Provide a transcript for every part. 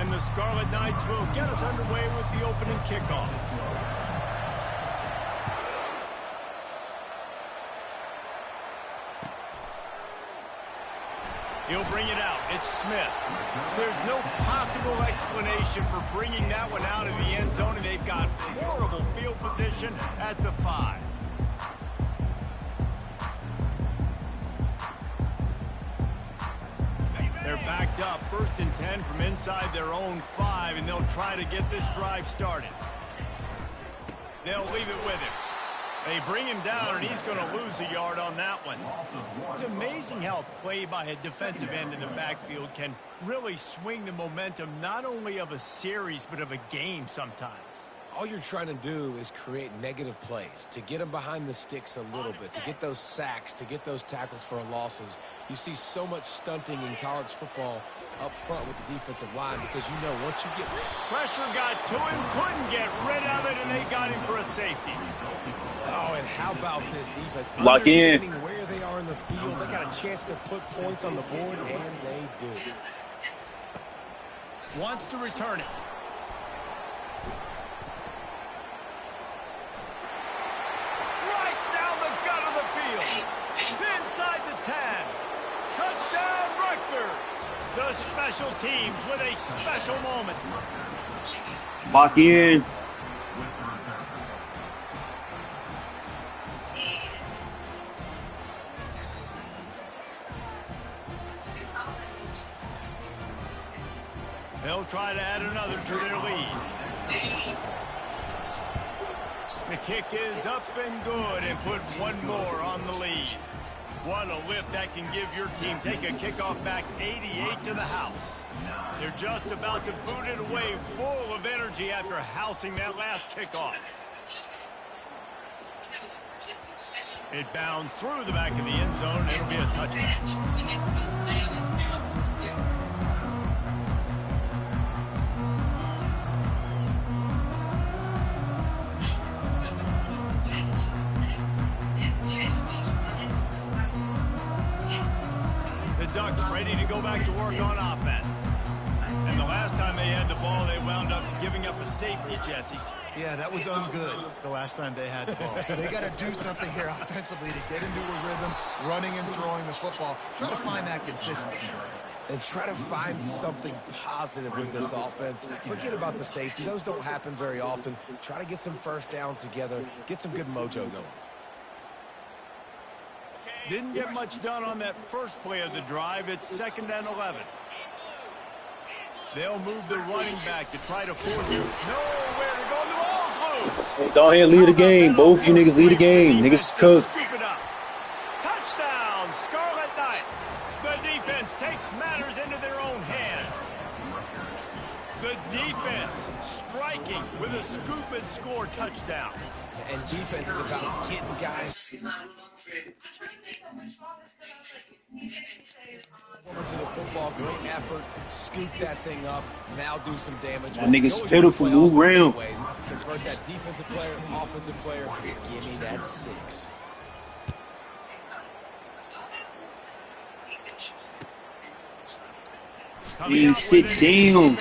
And the Scarlet Knights will get us underway with the opening kickoff. He'll bring it out. It's Smith. There's no possible explanation for bringing that one out of the end zone, and they've got horrible field position at the 5. They're backed up, 1st and 10 from inside their own 5, and they'll try to get this drive started. They'll leave it with him. They bring him down, and he's going to lose a yard on that one. It's amazing how play by a defensive end in the backfield can really swing the momentum not only of a series but of a game sometimes. All you're trying to do is create negative plays, to get them behind the sticks a little bit, to get those sacks, to get those tackles for losses. You see so much stunting in college football up front with the defensive line because you know once you get... Pressure got to him, couldn't get rid of it, and they got him for a safety. Oh, and how about this defense? Lock in. Understanding where they are in the field, they got a chance to put points on the board, and they do. Wants to return it. Right down the gut of the field. Inside the 10. Touchdown, Rutgers. The special teams with a special moment. Lock in. They'll try to add another to their lead. The kick is up and good and put one more on the lead. What a lift that can give your team. Take a kickoff back 88 to the house. They're just about to boot it away full of energy after housing that last kickoff. It bounds through the back of the end zone and it'll be a touchback. Ducks ready to go back to work on offense. And the last time they had the ball, they wound up giving up a safety, Jesse. Yeah, that was ungood the last time they had the ball. So they got to do something here offensively to get into a rhythm, running and throwing the football. Try to find that consistency. And try to find something positive with this offense. Forget about the safety. Those don't happen very often. Try to get some first downs together, get some good mojo going. Didn't get much done on that first play of the drive. It's 2nd and 11. They'll move the running back to try to force him. Nowhere to go. The ball's loose. Hey, go ahead and lead the game. Both you niggas lead the game. Niggas cooked. Scoop it up. Touchdown, Scarlet Knights. The defense takes matters into their own hands. The defense striking with a scoop and score touchdown. And defense is about getting guys to the football. Great effort. Scoop that thing up. Now do some damage. That nigga's pitiful. Move around. Convert that defensive player, offensive player. Give me that 6. Hey, sit down.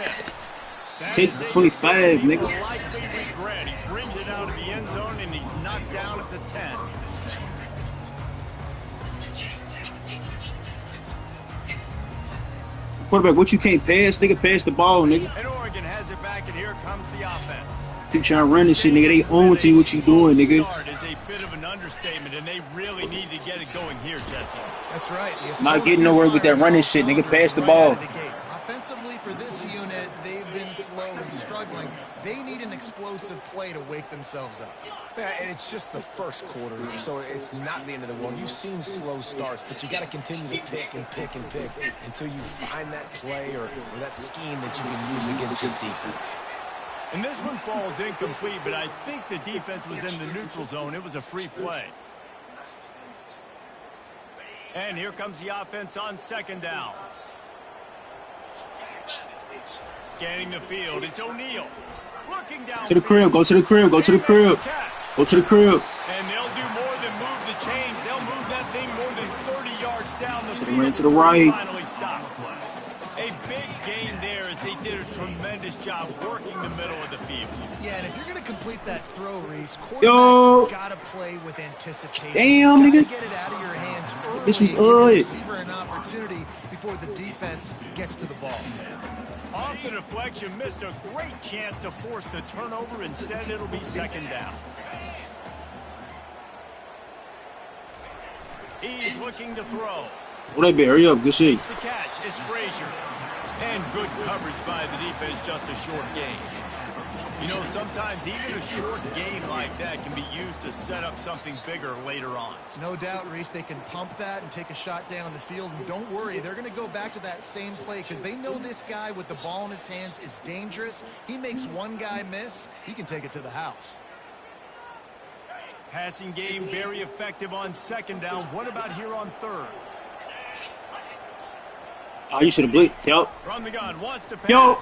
Take the 25, nigga. He brings it out of the end zone and he's knocked down at the 10. Quarterback, what you can't pass? Nigga, pass the ball, nigga. And Oregon has it back, and here comes the offense. Keep trying to run this shit, nigga. They own to you what you doing, nigga. Start is a bit of an understatement, and they really need to get it going here, Jesse. That's right. Not getting nowhere with that running shit, nigga. Pass the ball. Offensively, for this unit, they've been slow and struggling. They need an explosive play to wake themselves up. Yeah, and it's just the first quarter, so it's not the end of the world. You've seen slow starts, but you got to continue to pick and pick and pick until you find that play or that scheme that you can use against this defense. And this one falls incomplete, but I think the defense was in the neutral zone. It was a free play. And here comes the offense on 2nd down. Scanning the field, it's O'Neal. Looking down to the crib, go to the crib, go to the crib. Go to the crib. And they'll do more than move the chains. They'll move that thing more than 30 yards down the field. Ran to the right. Finally stopped. A big gain there as they did a tremendous that throw, Reese. Yo. Quarterbacks got to play with anticipation. Damn, You nigga. gotta get it out of your hands early This was and give the good. receiver an opportunity before the defense gets to the ball. Off the deflection, missed a great chance to force the turnover. Instead, it'll be second down. He's looking to throw. What that be? Hurry up. Good shit. It's the catch. It's Frazier. And good coverage by the defense, just a short gain. You know, sometimes even a short gain like that can be used to set up something bigger later on. No doubt, Reese, they can pump that and take a shot down the field. And don't worry, they're going to go back to that same play because they know this guy with the ball in his hands is dangerous. He makes one guy miss, he can take it to the house. Passing game very effective on second down. What about here on third? Oh, you should have blitzed. Yep. From the gun, wants to pass. Yo.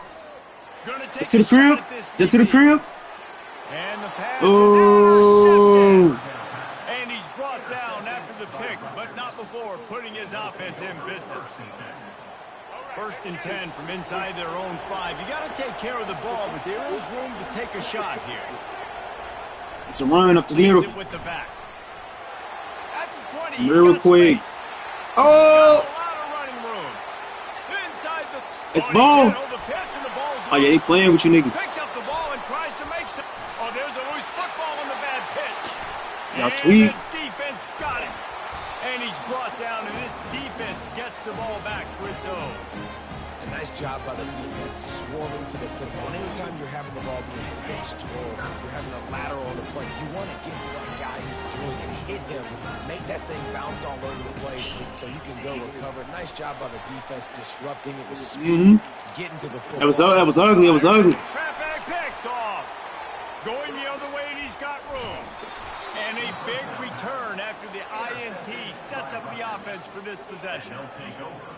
Gonna take Get to the a shot crib. at this Get to the DB. crib. And the pass Oh. is intercepted. And he's brought down after the pick, but not before putting his offense in business. 1st and 10 from inside their own 5. You got to take care of the ball, but there is room to take a shot here. It's a run up the Leads middle. it with the back. At the 20, he's Real got quick. space. Oh. Got a lot of running room. Inside the... It's he ball. can't hold the pitch, and the ball's Oh, yeah, they loose. playing with you niggas. Picks up the ball and tries to make some... Oh, there's a loose football on the bad pitch. Y'all And tweet. the defense got it. And he's brought down, and this defense gets the ball back for its own. A nice job by the defense, swarming to the football. And anytime you're having the ball being pitched or you're having a lateral on the play, you want to get to that guy who's doing it. Hit him, make that thing bounce all over the place so you can go recover. Nice job by the defense, disrupting it with speed, getting to the football. That was ugly. It was ugly. Traffic picked off. Going the other way, and he's got room. And a big return after the INT sets up the offense for this possession.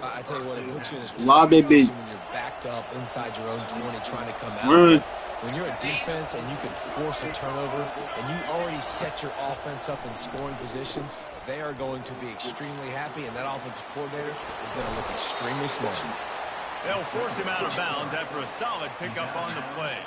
I tell you what, it puts you in a Lob that bitch. when you're backed up inside your own 20 trying to come out. Run. When you're a defense and you can force a turnover and you already set your offense up in scoring position, they are going to be extremely happy, and that offensive coordinator is going to look extremely smart. They'll force him out of bounds after a solid pickup on the play.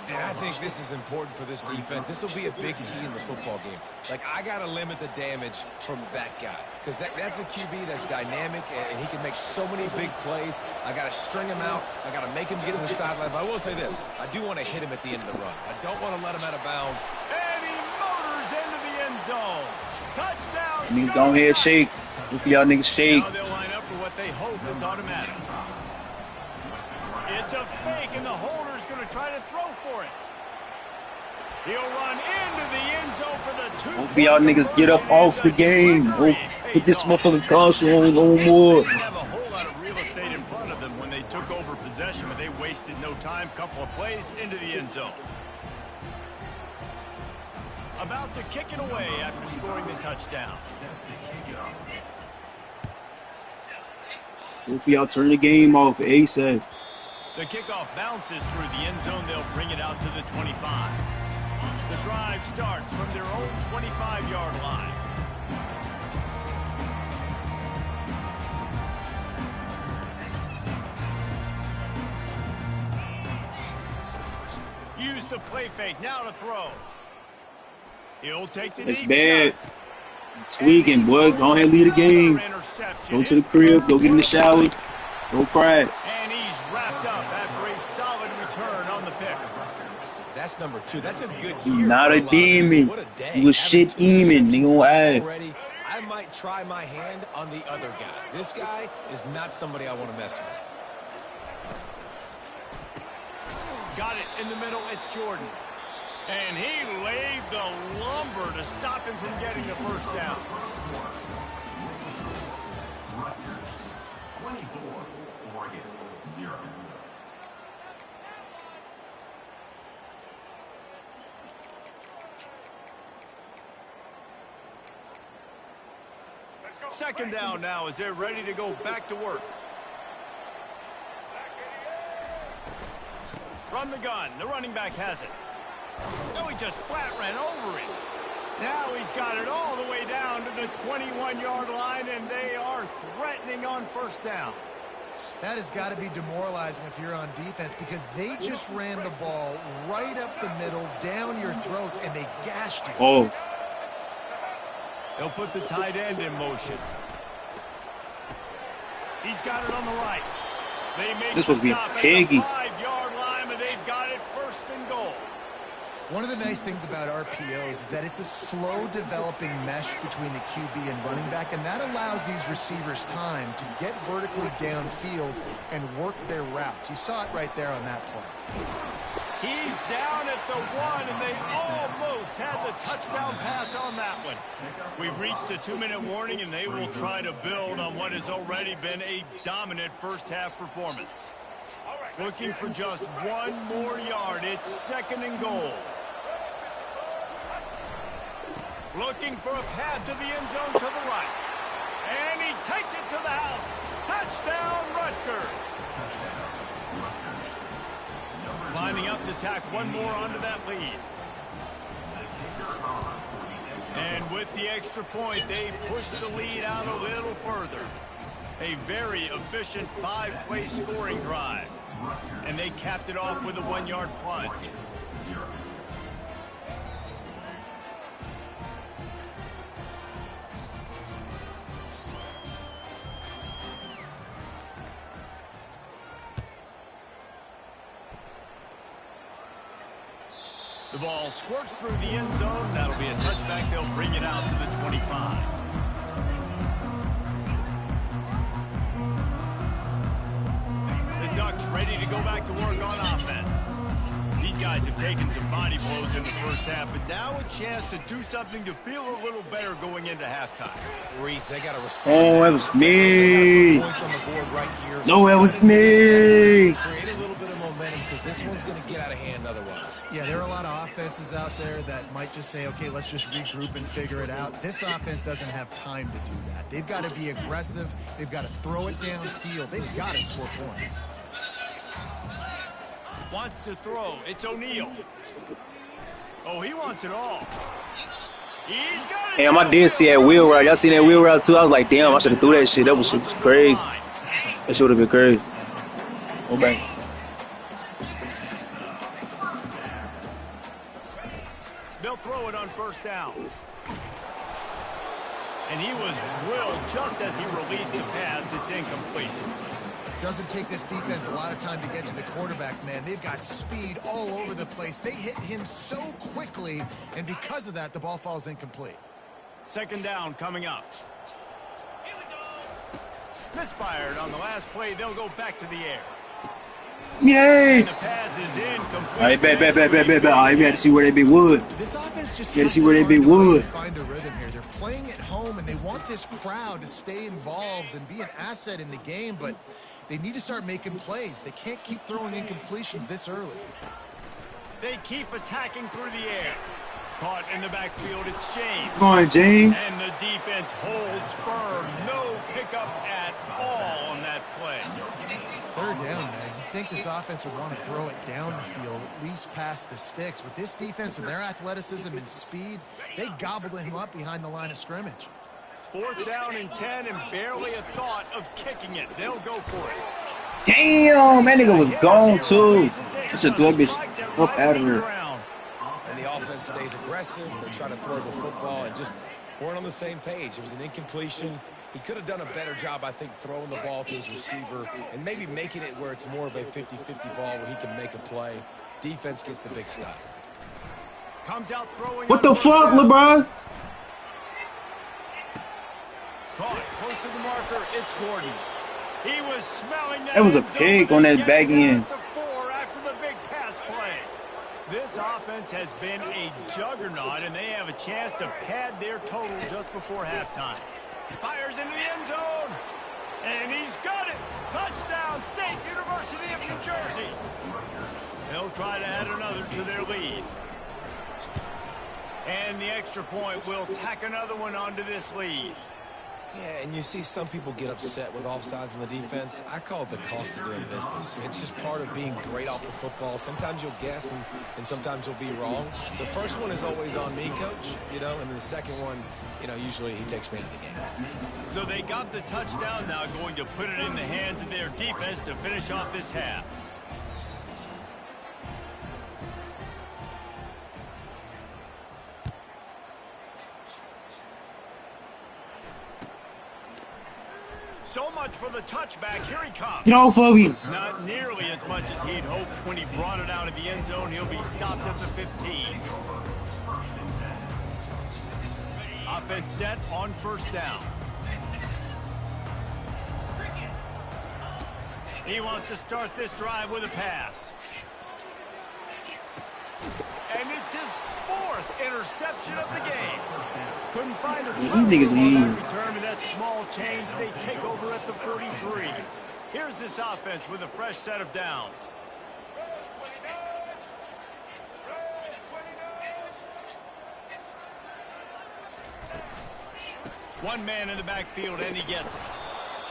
And I think this is important for this defense. This will be a big key in the football game. Like, I got to limit the damage from that guy. Because that's a QB that's dynamic, and he can make so many big plays. I got to string him out. I got to make him get to the sideline. But I will say this. I do want to hit him at the end of the runs. I don't want to let him out of bounds. And he motors into the end zone. Touchdown. Niggas go ahead, shake. Look for y'all niggas shake. Now they'll line up for what they hope is automatic. It's a fake, and the holder's going to try to throw for it. He'll run into the end zone for the 2. Hope y'all niggas get up off the game. Oh, put this motherfucking console on no more. They didn't have a whole lot of real estate in front of them when they took over possession, but they wasted no time. Couple of plays into the end zone. About to kick it away after scoring the touchdown. Hope y'all turn the game off ASAP. The kickoff bounces through the end zone. They'll bring it out to the 25. The drive starts from their own 25-yard line. Use the play fake. Now to throw. He'll take the That's deep bad. shot. Tweaking, boy. Go ahead, lead the game. Go to the crib. Go get in the shower. Go cry. And he's wrapped up after a solid return on the pick. That's number 2. That's a good He's year not for a lot of demon. What a day. He was Having shit 2 demon. Nigga, interceptions why? already, I might try my hand on the other guy. This guy is not somebody I want to mess with. Got it in the middle. It's Jordan. And he laid the lumber to stop him from getting the first down. 24, Oregon, 0. Second down now as they're ready to go back to work. From the gun, the running back has it. Oh, he just flat ran over it. Now he's got it all the way down to the 21-yard line, and they are threatening on first down. That has got to be demoralizing if you're on defense because they just ran the ball right up the middle, down your throats, and they gashed you. Oh. They'll put the tight end in motion. He's got it on the right. They make This would be stop piggy. at the 5-yard line, and they've got it first and goal. One of the nice things about RPOs is that it's a slow developing mesh between the QB and running back, and that allows these receivers time to get vertically downfield and work their routes. You saw it right there on that play. He's down at the 1, and they almost had the touchdown pass on that one. We've reached the 2-minute warning, and they will try to build on what has already been a dominant first-half performance. Looking for just 1 more yard. It's second and goal. Looking for a path to the end zone to the right. And he takes it to the house. Touchdown, Rutgers. Lining up to tack 1 more onto that lead. And with the extra point, they push the lead out a little further. A very efficient 5-play scoring drive. And they capped it off with a 1-yard plunge. The ball squirts through the end zone. That'll be a touchback. They'll bring it out to the 25. The Ducks ready to go back to work on offense. These guys have taken some body blows in the first half, but now a chance to do something to feel a little better going into halftime. Reese, they got to respond. Oh, that was me. Points on the board right here. No, that was me. Create a little bit of momentum because this one's going to get out of hand otherwise. Yeah, there are a lot of offenses out there that might just say, okay, let's just regroup and figure it out. This offense doesn't have time to do that. They've got to be aggressive. They've got to throw it downfield. They've got to score points. Wants to throw. It's O'Neal. Oh, he wants it all. He's got it. Damn, I did see that wheel route. Y'all seen that wheel route too? I was like, damn, I should have threw that shit. That was crazy. That should have been crazy. Go back. They'll throw it on first down. And he was drilled just as he released the pass. It's incomplete. Doesn't take this defense a lot of time to get to the quarterback, man. They've got speed all over the place. They hit him so quickly, and because of that, the ball falls incomplete. Second down coming up. Misfired on the last play. They'll go back to the air. Yay! And the pass is incomplete. All right, bet. All right, we had to see where they be wood. This offense just You got to see where they be wood. Find a rhythm here. They're playing at home, and they want this crowd to stay involved and be an asset in the game, but they need to start making plays. They can't keep throwing incompletions this early. They keep attacking through the air. Caught in the backfield, it's James. Come on, James. And the defense holds firm. No pickup at all on that play. Third down, man. You think this offense would want to throw it down the field, at least past the sticks. With this defense and their athleticism and speed, they gobbled him up behind the line of scrimmage. Fourth down and 10 and barely a thought of kicking it. They'll go for it. Damn, that nigga was gone too. Just a throw bitch up out of here. And the offense stays aggressive. They try to throw the football and just weren't on the same page. It was an incompletion. He could have done a better job, I think, throwing the ball to his receiver and maybe making it where it's more of a 50-50 ball where he can make a play. Defense gets the big stop. Comes out throwing. What the fuck, LeBron? Caught close to the marker. It's Gordon. He was smelling that. That was a pig on that back end. After the big pass play. This offense has been a juggernaut, and they have a chance to pad their total just before halftime. Fires into the end zone, and he's got it. Touchdown, State University of New Jersey. They'll try to add another to their lead. And the extra point will tack another one onto this lead. Yeah, and you see some people get upset with offsides in the defense. I call it the cost of doing business. It's just part of being great off the football. Sometimes you'll guess, and sometimes you'll be wrong. The first one is always on me, Coach, and then the second one, usually he takes me out of the game. So they got the touchdown, now going to put it in the hands of their defense to finish off this half. So much for the touchback. Here he comes. Get off of him. Not nearly as much as he'd hoped when he brought it out of the end zone. He'll be stopped at the 15. Offense set on first down. He wants to start this drive with a pass. And it's his 4th interception of the game. Couldn't find a return in that small change. They take over at the 33. Here's this offense with a fresh set of downs. One man in the backfield, and he gets it.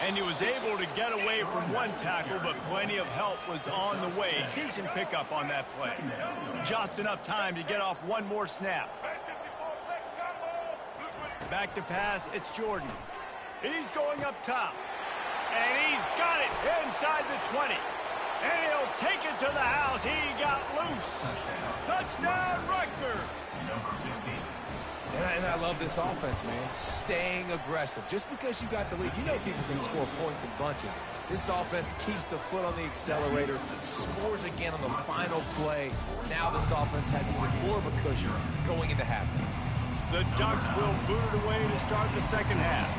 And he was able to get away from one tackle, but plenty of help was on the way. Decent pickup on that play. Just enough time to get off one more snap. Back to pass, it's Jordan. He's going up top. And he's got it inside the 20. And he'll take it to the house. He got loose. Touchdown, Rutgers. And I love this offense, man. Staying aggressive. Just because you got the lead, people can score points in bunches. This offense keeps the foot on the accelerator, scores again on the final play. Now this offense has even more of a cushion going into halftime. The Ducks will boot it away to start the second half.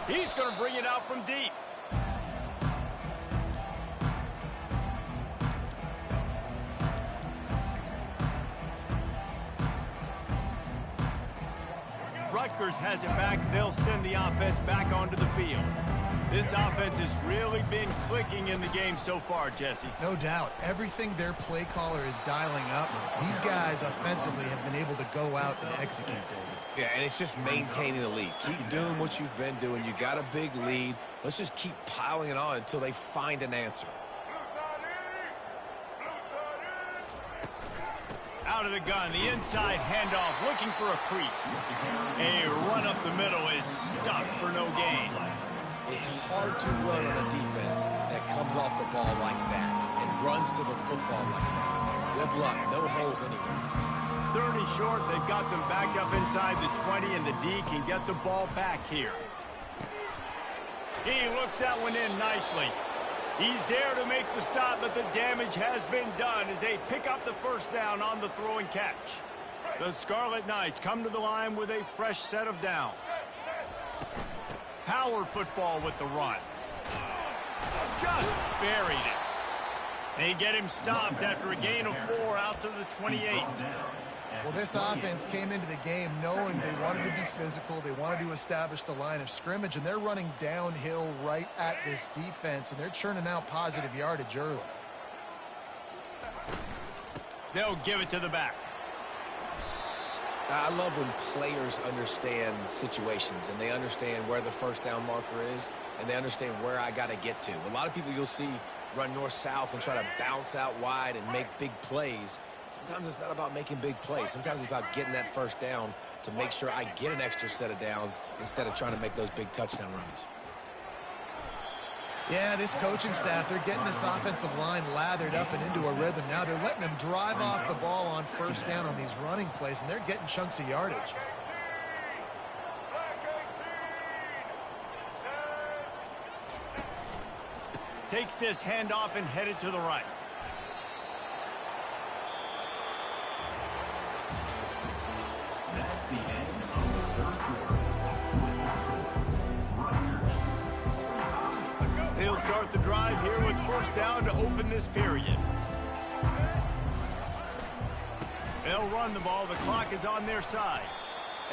He's going to bring it out from deep. Rutgers has it back. They'll send the offense back onto the field. This offense has really been clicking in the game so far, Jesse. No doubt. Everything their play caller is dialing up, these guys offensively have been able to go out and execute. Yeah, and it's just maintaining the lead. Keep doing what you've been doing. You got a big lead. Let's just keep piling it on until they find an answer. Out of the gun, the inside handoff, looking for a crease. A run up the middle is stuck for no gain. It's hard to run on a defense that comes off the ball like that and runs to the football like that. Good luck. No holes anywhere. 30 short. They've got them back up inside the 20, and the D can get the ball back here. He looks that one in nicely. He's there to make the stop, but the damage has been done as they pick up the first down on the throw and catch. The Scarlet Knights come to the line with a fresh set of downs. Power football with the run. Just buried it. They get him stopped after a gain of 4 out to the 28. Well, this offense came into the game knowing they wanted to be physical. They wanted to establish the line of scrimmage, and they're running downhill right at this defense, and they're churning out positive yardage early. They'll give it to the back. I love when players understand situations and they understand where the first down marker is and they understand where I got to get to. A lot of people you'll see run north-south and try to bounce out wide and make big plays. Sometimes it's not about making big plays. Sometimes it's about getting that first down to make sure I get an extra set of downs instead of trying to make those big touchdown runs. Yeah, this coaching staff, they're getting this offensive line lathered up and into a rhythm. Now they're letting them drive off the ball on first down on these running plays, and they're getting chunks of yardage. Takes this handoff and headed to the right. That's the end of the third quarter. He'll start the drive here with first down to open this period. They'll run the ball. The clock is on their side.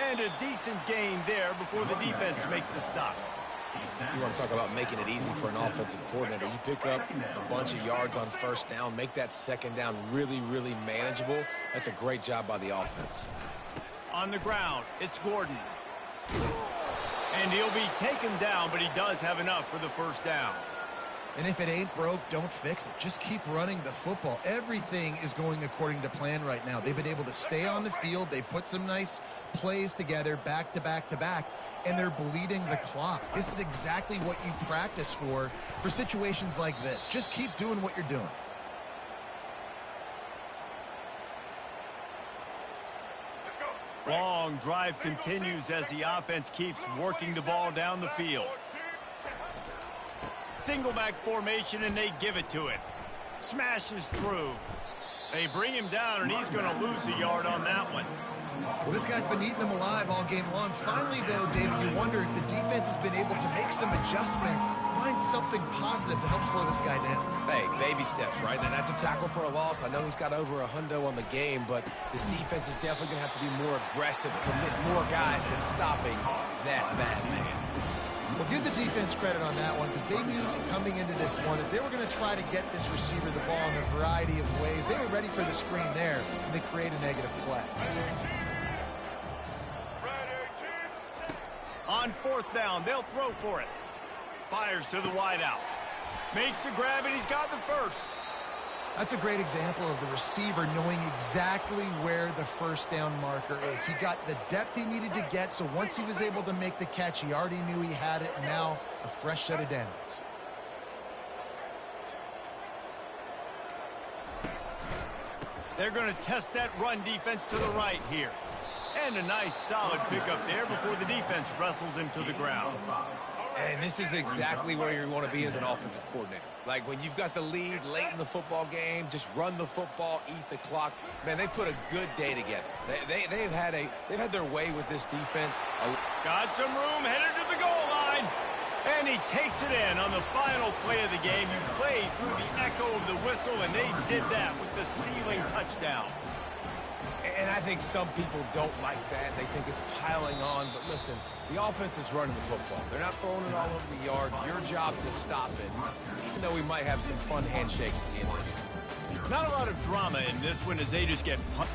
And a decent gain there before the defense makes the stop. You want to talk about making it easy for an offensive coordinator. You pick up a bunch of yards on first down, make that second down really, really manageable. That's a great job by the offense. On the ground, it's Gordon. And he'll be taken down, but he does have enough for the first down. And if it ain't broke, don't fix it. Just keep running the football. Everything is going according to plan right now. They've been able to stay on the field. They put some nice plays together back to back to back, and they're bleeding the clock. This is exactly what you practice for situations like this. Just keep doing what you're doing. Long drive continues as the offense keeps working the ball down the field. Single back formation, and they give it to him. Smashes through. They bring him down, and he's going to lose a yard on that one. Well, this guy's been eating them alive all game long. Finally, though, David, you wonder if the defense has been able to make some adjustments, find something positive to help slow this guy down. Hey, baby steps, right? And that's a tackle for a loss. I know he's got over $100 on the game, but this defense is definitely going to have to be more aggressive, commit more guys to stopping that bad man. Well, give the defense credit on that one because they knew coming into this one that they were going to try to get this receiver the ball in a variety of ways. They were ready for the screen there, and they create a negative play. On fourth down, they'll throw for it. Fires to the wideout. Makes the grab, and he's got the first. That's a great example of the receiver knowing exactly where the first down marker is. He got the depth he needed to get, so once he was able to make the catch, he already knew he had it, and now a fresh set of downs. They're going to test that run defense to the right here. And a nice solid pickup there before the defense wrestles him to the ground. And this is exactly where you want to be as an offensive coordinator. Like when you've got the lead late in the football game, just run the football, eat the clock. Man, they put a good day together. They've had their way with this defense. Got some room, headed to the goal line. And he takes it in on the final play of the game. You played through the echo of the whistle, and they did that with the ceiling touchdown. And I think some people don't like that. They think it's piling on. But listen, the offense is running the football. They're not throwing it all over the yard. Your job to stop it, even though we might have some fun handshakes at the end of this one. Not a lot of drama in this one as they just get punched.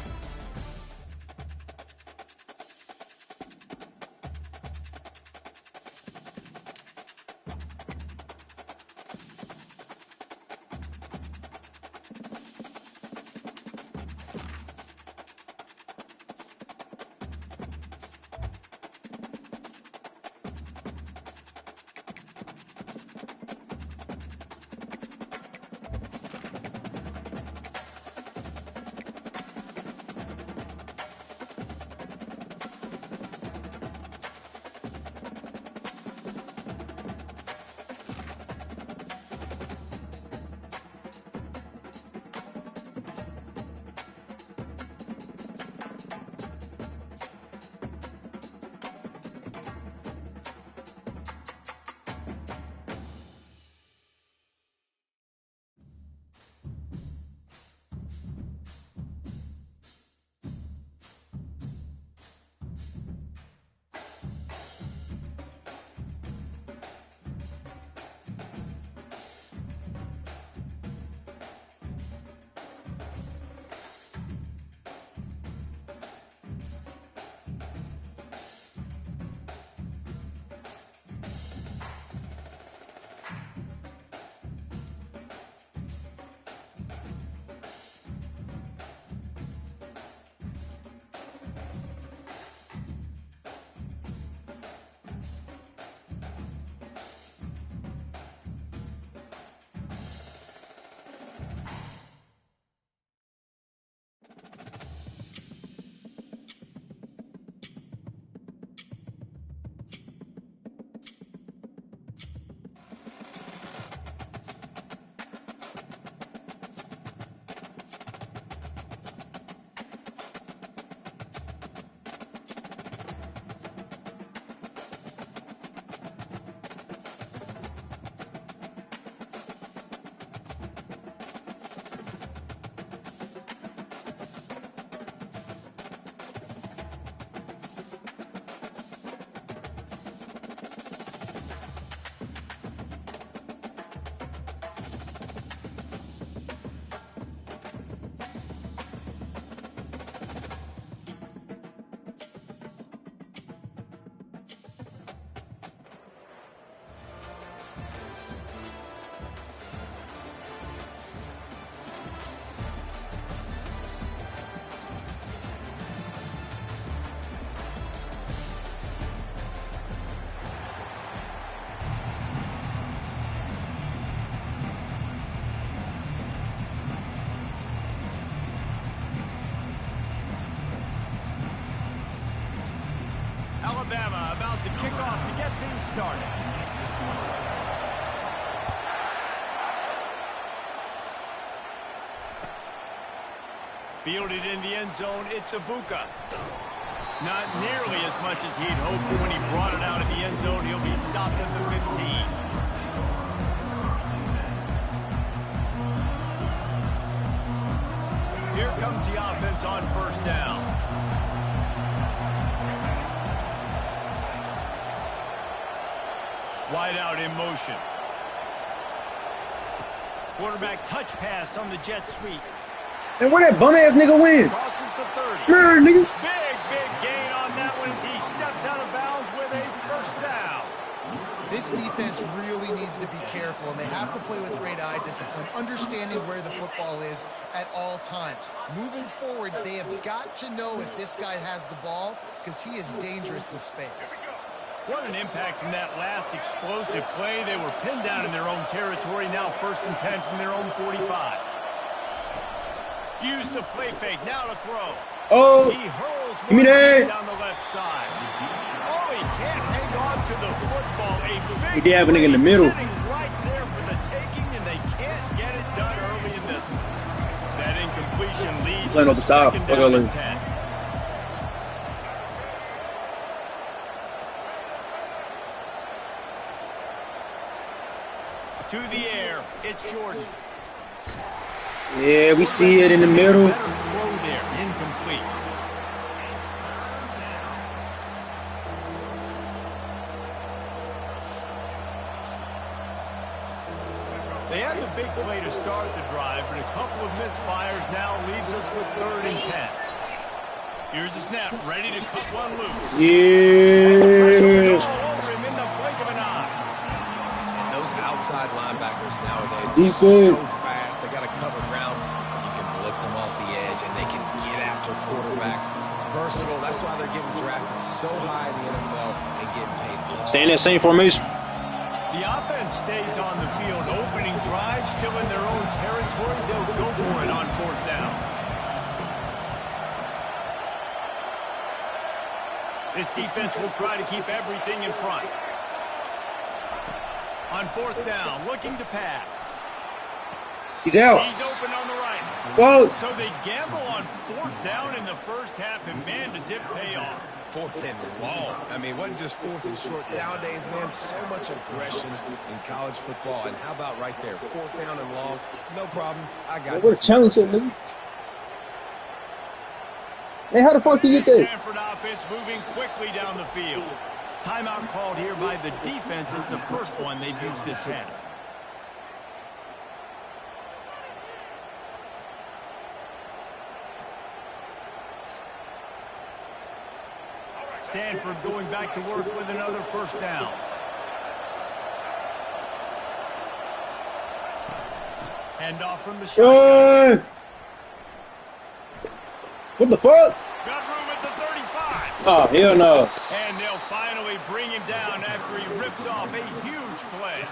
to kick off to get things started. Fielded in the end zone, it's Ibuka. Not nearly as much as he'd hoped, but when he brought it out of the end zone, he'll be stopped at the 15. Here comes the offense on first down. Wide out in motion. Quarterback touch pass on the jet sweep. And where that bum-ass nigga went? Crosses the 30. Nerd, nigga. Big gain on that one as he steps out of bounds with a first down. This defense really needs to be careful, and they have to play with great eye discipline, understanding where the football is at all times. Moving forward, they have got to know if this guy has the ball, because he is dangerous in space. What an impact from that last explosive play. They were pinned down in their own territory, now 1st and 10 from their own 45. Use the play fake, now to throw. Oh, He hurls give me that. down the left side. Oh, he can't hang on to the football. He did have a nigga in the middle. Sitting right there for the taking, and they can't get it done early in this one. That incompletion leads Playing to over the top. second Fuck down all and in. 10. To the air, it's Jordan. Yeah, we see it in the middle. Better throw there, incomplete. They had the big play to start the drive, but a couple of misfires now leaves us with 3rd and 10. Here's the snap, ready to cut one loose. Yeah. All over him in the blink of an eye. And those outside linebackers nowadays are Defense. so fast. They got to cover ground. You can blitz them off the edge, and they can get after quarterbacks. Versatile. That's why they're getting drafted so high in the NFL and getting paid. Stay in that same formation. The offense stays on the field. Opening drive, still in their own territory. They'll go for it on 4th down. This defense will try to keep everything in front. On 4th down, looking to pass. He's out. He's open on the right. Whoa. So they gamble on 4th down in the first half, and man, does it pay off. 4th and long. I mean, it wasn't just 4th and short. Nowadays, man, so much aggression in college football. And how about right there? 4th down and long. No problem. I got What a challenge, that nigga. Hey, how the fuck you get that? Stanford offense moving quickly down the field. Timeout called here by the defense. It's the first one they've used this half. Stanford going back to work with another first down. Hand off from the shotgun. What the fuck? Got room at the 35. Oh, hell no. And they'll finally bring him down after he rips off a huge play.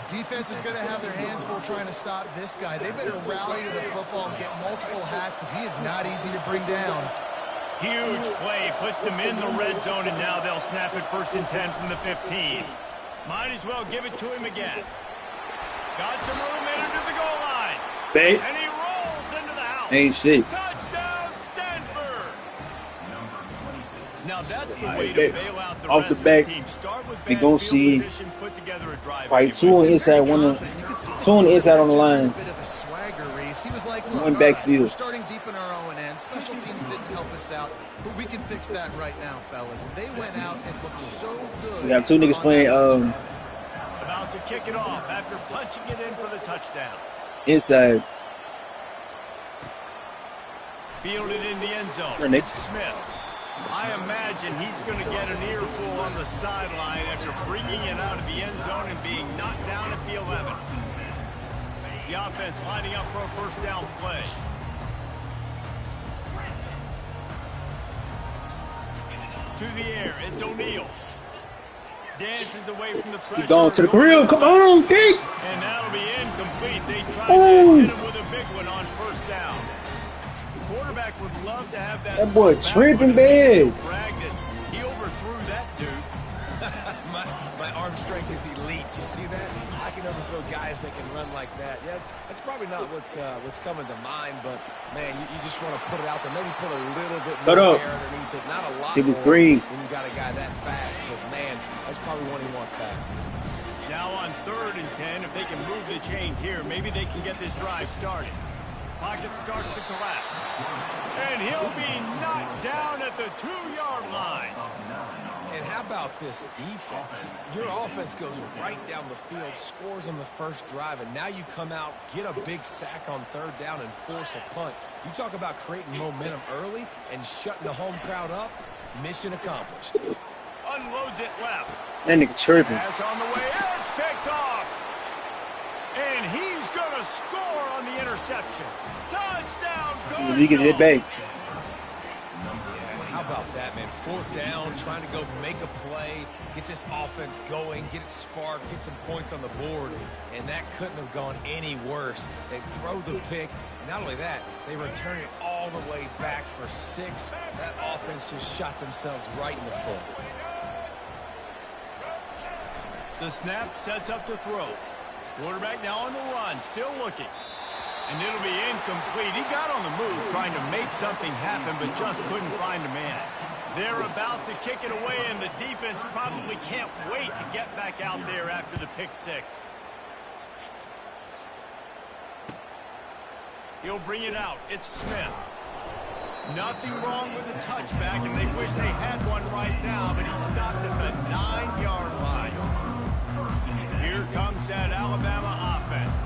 Defense is going to have their hands full trying to stop this guy. They better rally to the football and get multiple hats because he is not easy to bring down. Huge play, puts them in the red zone, and now they'll snap it 1st and 10 from the 15. Might as well give it to him again. Got some room into the goal line. Bait. And he rolls into the house. Ain't shit. Touchdown, Stanford. Now that's the way Alright, to bet. bail out the Off rest the of back, the team. Start with we bad gon' field see position, put together a drive Probably anyway. 2 on the inside, one on, 2 on the inside on the line. Bit of a swagger race. He was like, look, One all right, backfield. we're starting deep in our own end. Special teams didn't help us out, but we can fix that right now, fellas. And they went out and looked so good. We got 2 niggas playing About to kick it off after punching it in for the touchdown. inside. Fielded in the end zone. Sure, Nick. It's Smith. I imagine he's going to get an earful on the sideline after bringing it out of the end zone and being knocked down at the 11. The offense lining up for a first down play. To the air, it's O'Neal. Dances away from the pressure. Keep going to the grill. Come on, Pete. And that'll be incomplete. They tried Oh. to hit him with a big one on first down. The quarterback would love to have that. That boy back, tripping but it makes bad. no brag that he overthrew that dude. my arm strength is elite. You see that? I can overthrow guys that can run like that. Yeah, that's probably not what's coming to mind, but, man, you just want to put it out there. Maybe put a little bit Shut more up. air underneath it. Not a lot He was more green. when you got a guy that fast, but, man, that's probably one he wants back. Now on 3rd and 10, if they can move the chains here, maybe they can get this drive started. Pocket starts to collapse. And he'll be knocked down at the 2-yard line. And how about this defense? Your offense goes right down the field, scores on the first drive, and now you come out, get a big sack on 3rd down, and force a punt. You talk about creating momentum early and shutting the home crowd up. Mission accomplished. Unloads it left. That nigga tripping. Pass on the way. It's picked off. And he's going to score on the interception. Touchdown, Cardinals. You get it back. How about that, man? 4th down, trying to go make a play, get this offense going, get it sparked, get some points on the board, and that couldn't have gone any worse. They throw the pick, and not only that, they return it all the way back for 6. That offense just shot themselves right in the foot. The snap sets up the throw. Quarterback now on the run, still looking. And it'll be incomplete. He got on the move trying to make something happen, but just couldn't find a man. They're about to kick it away, and the defense probably can't wait to get back out there after the pick 6. He'll bring it out. It's Smith. Nothing wrong with the touchback, and they wish they had one right now, but he stopped at the 9-yard line. Here comes that Alabama offense.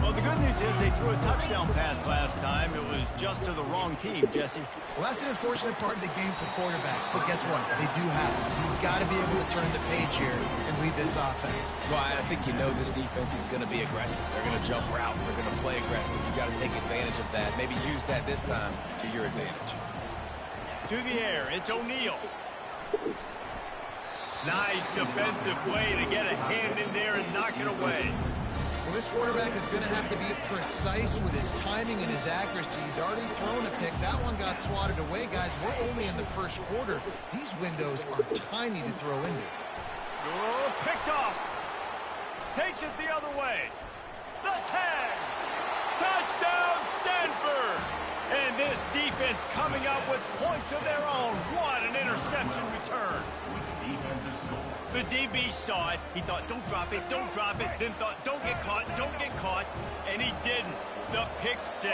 Well, the good news is they threw a touchdown pass last time. It was just to the wrong team, Jesse. Well, that's an unfortunate part of the game for quarterbacks, but guess what? They do have it, so you've got to be able to turn the page here and lead this offense. Well, I think you know this defense is going to be aggressive. They're going to jump routes. They're going to play aggressive. You've got to take advantage of that. Maybe use that this time to your advantage. To the air, it's O'Neal. Nice defensive play to get a hand in there and knock it away. Well, this quarterback is going to have to be precise with his timing and his accuracy. He's already thrown a pick. That one got swatted away, guys. We're only in the first quarter. These windows are tiny to throw into. Oh, picked off. Takes it the other way. The tag. Touchdown, Stanford. And this defense coming up with points of their own. What an interception return. The DB saw it. He thought, don't drop it, don't drop it. Then thought, don't get caught. And he didn't. The pick 6.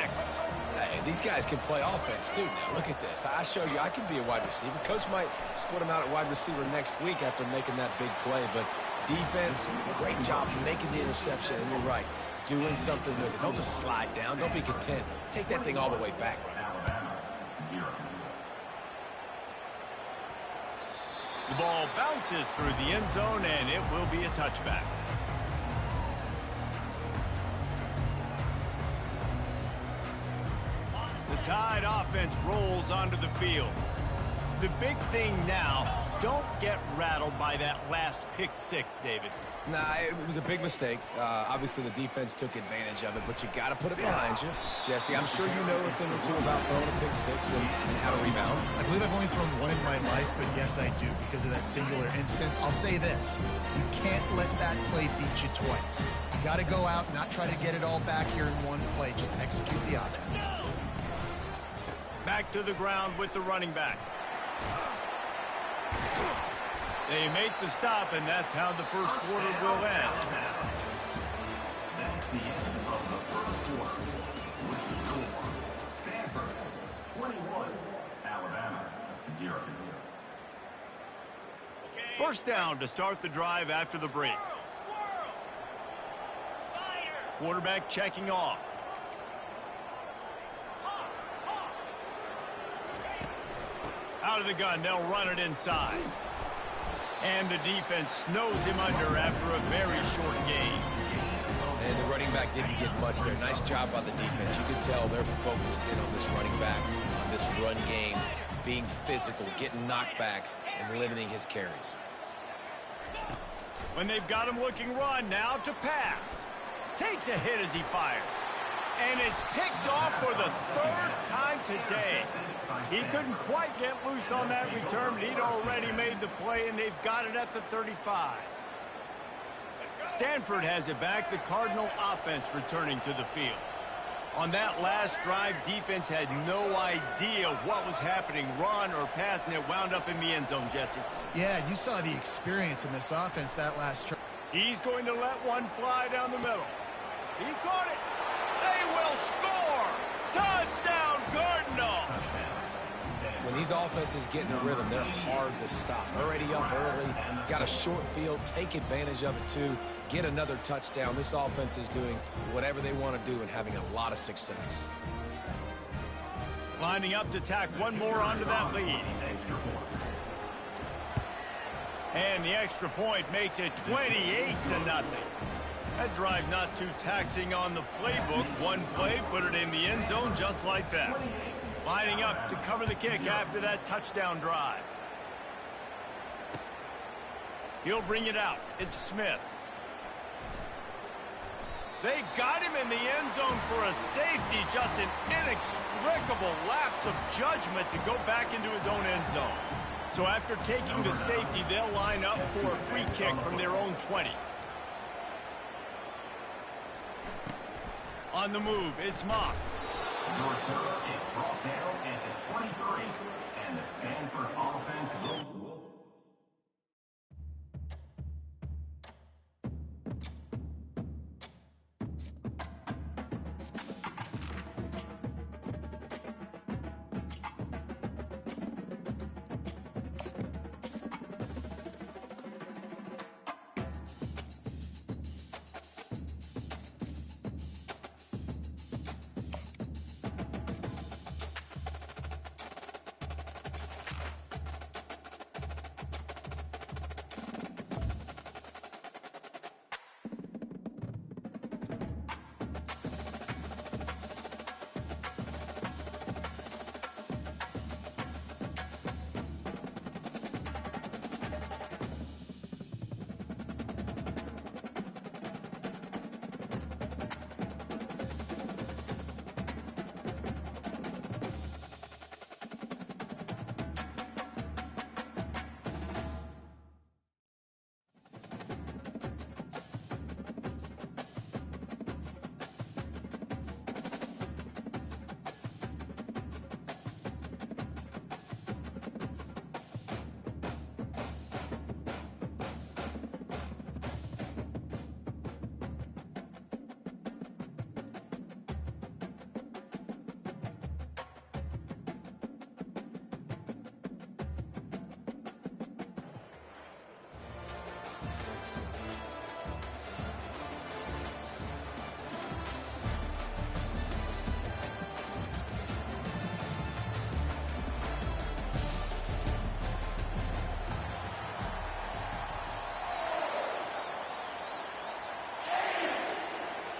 Hey, these guys can play offense, too, now. Look at this. I show you I can be a wide receiver. Coach might split him out at wide receiver next week after making that big play. But defense, great job making the interception. And you're right, doing something with it. Don't just slide down. Don't be content. Take that thing all the way back. Alabama, 0. The ball bounces through the end zone, and it will be a touchback. The Tide offense rolls onto the field. The big thing now, don't get rattled by that last pick 6, David. Nah, it was a big mistake. Obviously, the defense took advantage of it, but you got to put it behind you. Jesse, I'm sure you know a thing or two about throwing a pick 6 and how to rebound. I believe I've only thrown one in my life, but yes, I do because of that singular instance. I'll say this. You can't let that play beat you twice. You got to go out and not try to get it all back here in one play. Just execute the offense. Back to the ground with the running back. They make the stop, and that's how the first quarter will end. That's the end of the first quarter. With the score, Stanford 21, Alabama 0. First down to start the drive after the break. Quarterback checking off. Out of the gun, they'll run it inside. And the defense snows him under after a very short gain. And the running back didn't get much there. Nice job by the defense. You can tell they're focused in on this running back, on this run game, being physical, getting knockbacks, and limiting his carries. When they've got him looking run, now to pass. Takes a hit as he fires. And it's picked off for the third time today. He couldn't quite get loose on that return, but he'd already made the play, and they've got it at the 35. Stanford has it back. The Cardinal offense returning to the field. On that last drive, defense had no idea what was happening, run or pass, and it wound up in the end zone, Jesse. Yeah, you saw the experience in this offense that last try. He's going to let one fly down the middle. He caught it. They will score. Touchdown, Cardinal. When these offenses get in a rhythm, they're hard to stop. Already up early, got a short field, take advantage of it too, get another touchdown. This offense is doing whatever they want to do and having a lot of success. Lining up to tack one more onto that lead. And the extra point makes it 28-0. That drive not too taxing on the playbook. One play, put it in the end zone just like that. Lining up to cover the kick after that touchdown drive. He'll bring it out. It's Smith. They got him in the end zone for a safety. Just an inexplicable lapse of judgment to go back into his own end zone. So after taking the safety, they'll line up for a free kick from their own 20. On the move, it's Moss. Your serve is brought down at the 23, and the Stanford offense will.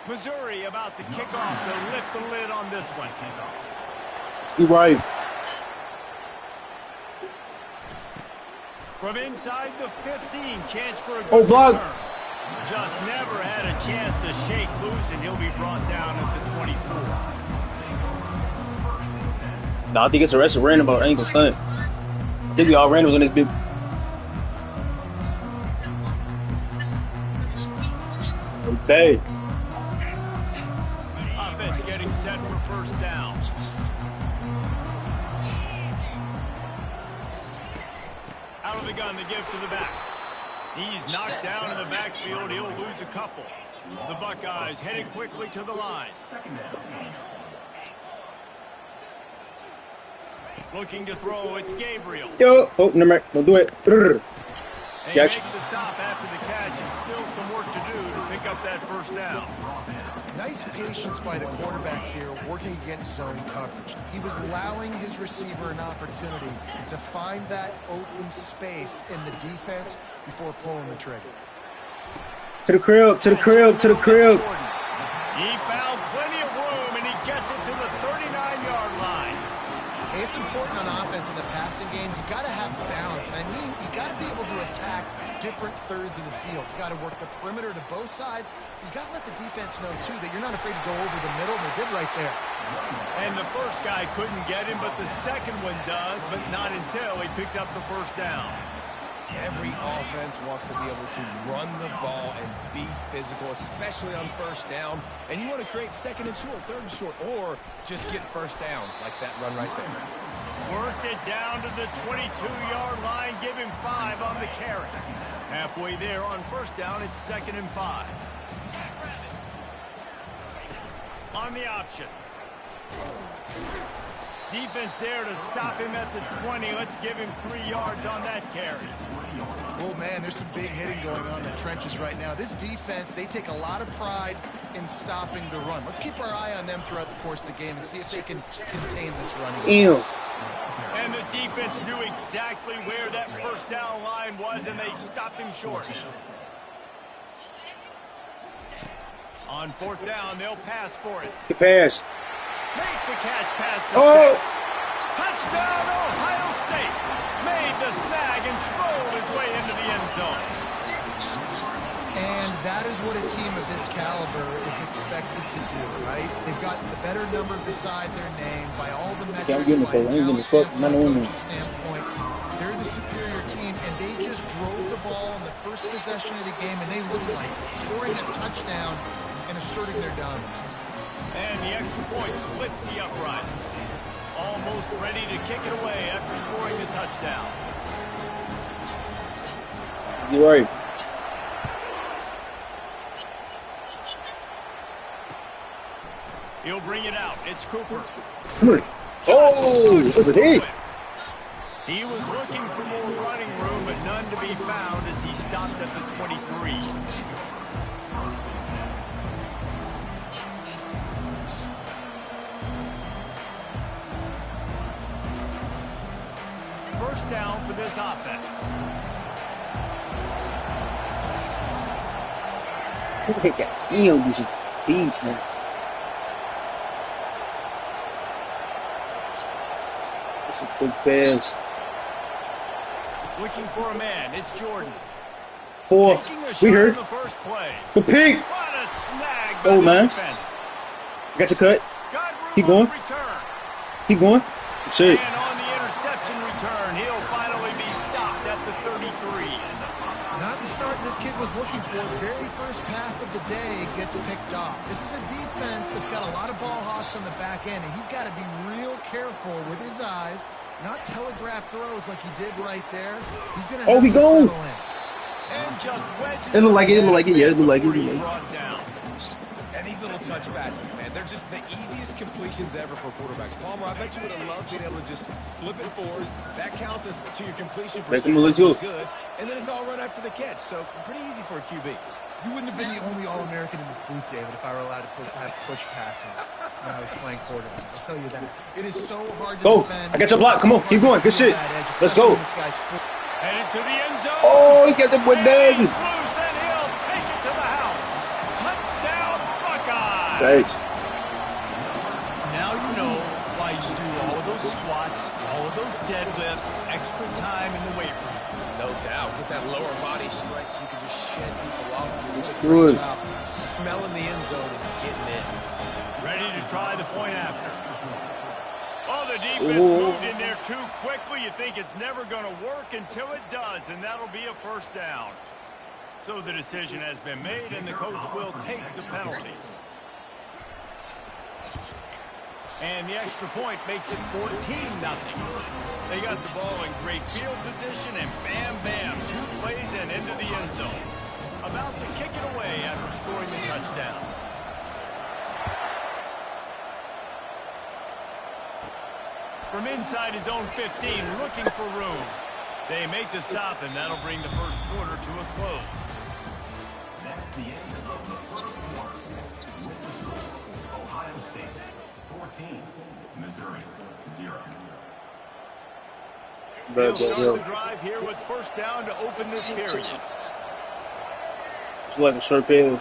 Missouri about to kick off to lift the lid on this one. Steve Wright. From inside the 15, chance for a good Oh, block. return. Just never had a chance to shake loose, and he'll be brought down at the 24. Nah, I think it's arrested random, but I ain't gonna stunt. I think we all randoms on this big. Okay. Offense getting set for first down. Out of the gun to give to the back. He's knocked down in the backfield. He'll lose a couple. The Buckeyes headed quickly to the line. Looking to throw, it's Gabriel. Yo, oh, never mind. Don't do it. They make Gotcha. the stop after the catch, and still some work to do to pick up that first down. Nice patience by the quarterback here, working against zone coverage. He was allowing his receiver an opportunity to find that open space in the defense before pulling the trigger. To the crib, to the crib, to the crib. He found plenty of room, and he gets it to the 39-yard line. Hey, it's important on offense in the passing game. You got to have balance. And I mean, you got to be able to attack different thirds of the field. You got to work the perimeter to both sides. You got to let the defense know, too, that you're not afraid to go over the middle. They did right there. And the first guy couldn't get him, but the second one does, but not until he picks up the first down. Every offense wants to be able to run the ball and be physical, especially on first down. And you want to create second and short, third and short, or just get first downs like that run right there. Worked it down to the 22-yard line. Give him 5 on the carry. Halfway there on first down, it's 2nd and 5. On the option. Defense there to stop him at the 20. Let's give him 3 yards on that carry. Oh, man, there's some big hitting going on in the trenches right now. This defense, they take a lot of pride in stopping the run. Let's keep our eye on them throughout the course of the game and see if they can contain this running. Ew. And the defense knew exactly where that first down line was, and they stopped him short. On 4th down, they'll pass for it. Good pass. Makes the catch past the sticks. Touchdown, Ohio State. Made the snag and strolled his way into the end zone. And that is what a team of this caliber is expected to do, right? They've got the better number beside their name by all the metrics. I'm getting this over. I ain't getting this fuck. I'm not a woman. Standpoint, they're the superior team, and they just drove the ball in the first possession of the game, and they looked like scoring a touchdown and asserting their dominance. And the extra point splits the uprights. Almost ready to kick it away after scoring the touchdown. You're right. He'll bring it out. It's Cooper. Oh, look at it. He was looking for more running room, but none to be found as he stopped at the 23. First down for this offense. Look at that. Ew, you just teeth. That's a big pass. Looking for a man. It's Jordan. 4. Taking a We shot heard. on the first play. Good pick. What a snag Go, by the man. defense. Got your cut. Got room Keep on going. the return. Keep going. Shit. And on the interception return, he'll finally be stopped at the 33. Not the start this kid was looking for. The very first pass of the day gets picked off. This is a defense that's got a lot of ball hawks on the back end, and he's got to be real careful with his eyes, not telegraph throws like he did right there. He's going to have to settle in. And just wedges It look like it. It look like it. Yeah, it look like it. before he's brought down. And these little touch passes, man, they're just the easiest completions ever for quarterbacks. Palmer, I bet you would have loved being able to just flip it forward. That counts as to your completion percentage, let's which is go. good. And then it's all run after the catch, so pretty easy for a QB. You wouldn't have been the only All-American in this booth, David, if I were allowed to have push passes when I was playing quarterback. I'll tell you that. It is so hard to Go. defend. I got your block. Come on. Keep going. Good shit. Let's go. Headed to the end zone. Oh, he got that boy And down. he's loose, and he'll take it to the house. Touchdown, Buckeyes. Thanks. Now you know why you do all of those squats, all of those deadlifts, extra time in the weight room. No doubt. Get that lower body stretch. You can just shed people off. It's good. Smelling the end zone and getting in. Ready to try the point after. Oh, the defense moved in there too quickly. You think it's never going to work until it does, and that'll be a first down. So the decision has been made, and the coach will take the penalty. And the extra point makes it 14-0. They got the ball in great field position, and bam, bam, 2 plays and into the end zone. About to kick it away after scoring the touchdown. From inside his own 15, looking for room. They make the stop, and that'll bring the first quarter to a close. That's the end of the first quarter. With the score, Ohio State 14, Missouri 0. They'll start the drive here with first down to open this period. It's like a short pass.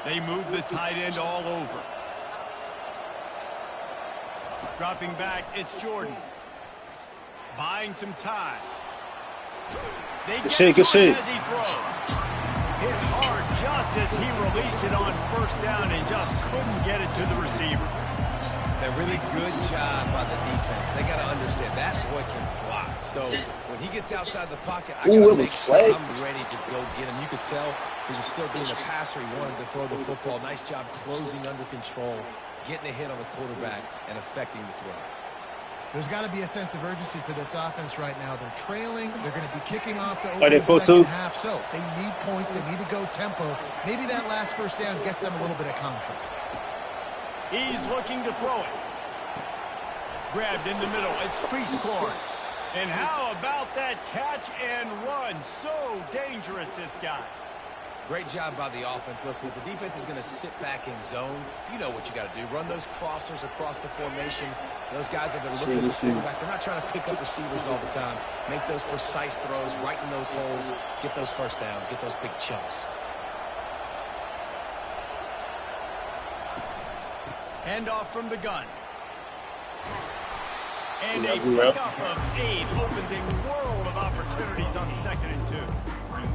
They move the tight end all over. Dropping back, it's Jordan. Buying some time. They get Jordan as he throws. Hit hard just as he released it on first down and just couldn't get it to the receiver. A really good job by the defense. They got to understand that boy can fly. So when he gets outside the pocket, I got to make sure I'm ready to go get him. You could tell he was still being a passer. He wanted to throw the football. Nice job closing under control, getting a hit on the quarterback, and affecting the throw. There's got to be a sense of urgency for this offense right now. They're trailing. They're going to be kicking off to open the second half. So they need points. They need to go tempo. Maybe that last first down gets them a little bit of confidence. He's looking to throw it. Grabbed in the middle. It's Priestcorn. And how about that catch and run? So dangerous, this guy. Great job by the offense. Listen, if the defense is going to sit back in zone, you know what you got to do. Run those crossers across the formation. Those guys that are looking at the quarterback, they're not trying to pick up receivers all the time. Make those precise throws, right in those holes, get those first downs, get those big chunks. Handoff from the gun. And a pickup of 8 opens a world of opportunities on 2nd and 2.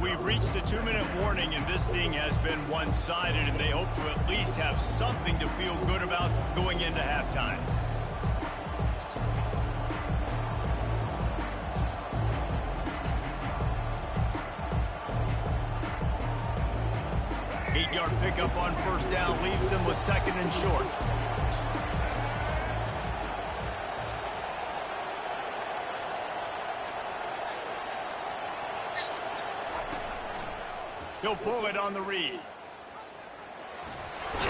We've reached the 2-minute warning, and this thing has been one-sided, and they hope to at least have something to feel good about going into halftime. Eight-yard pickup on first down leaves them with 2nd and short. He'll pull it on the read.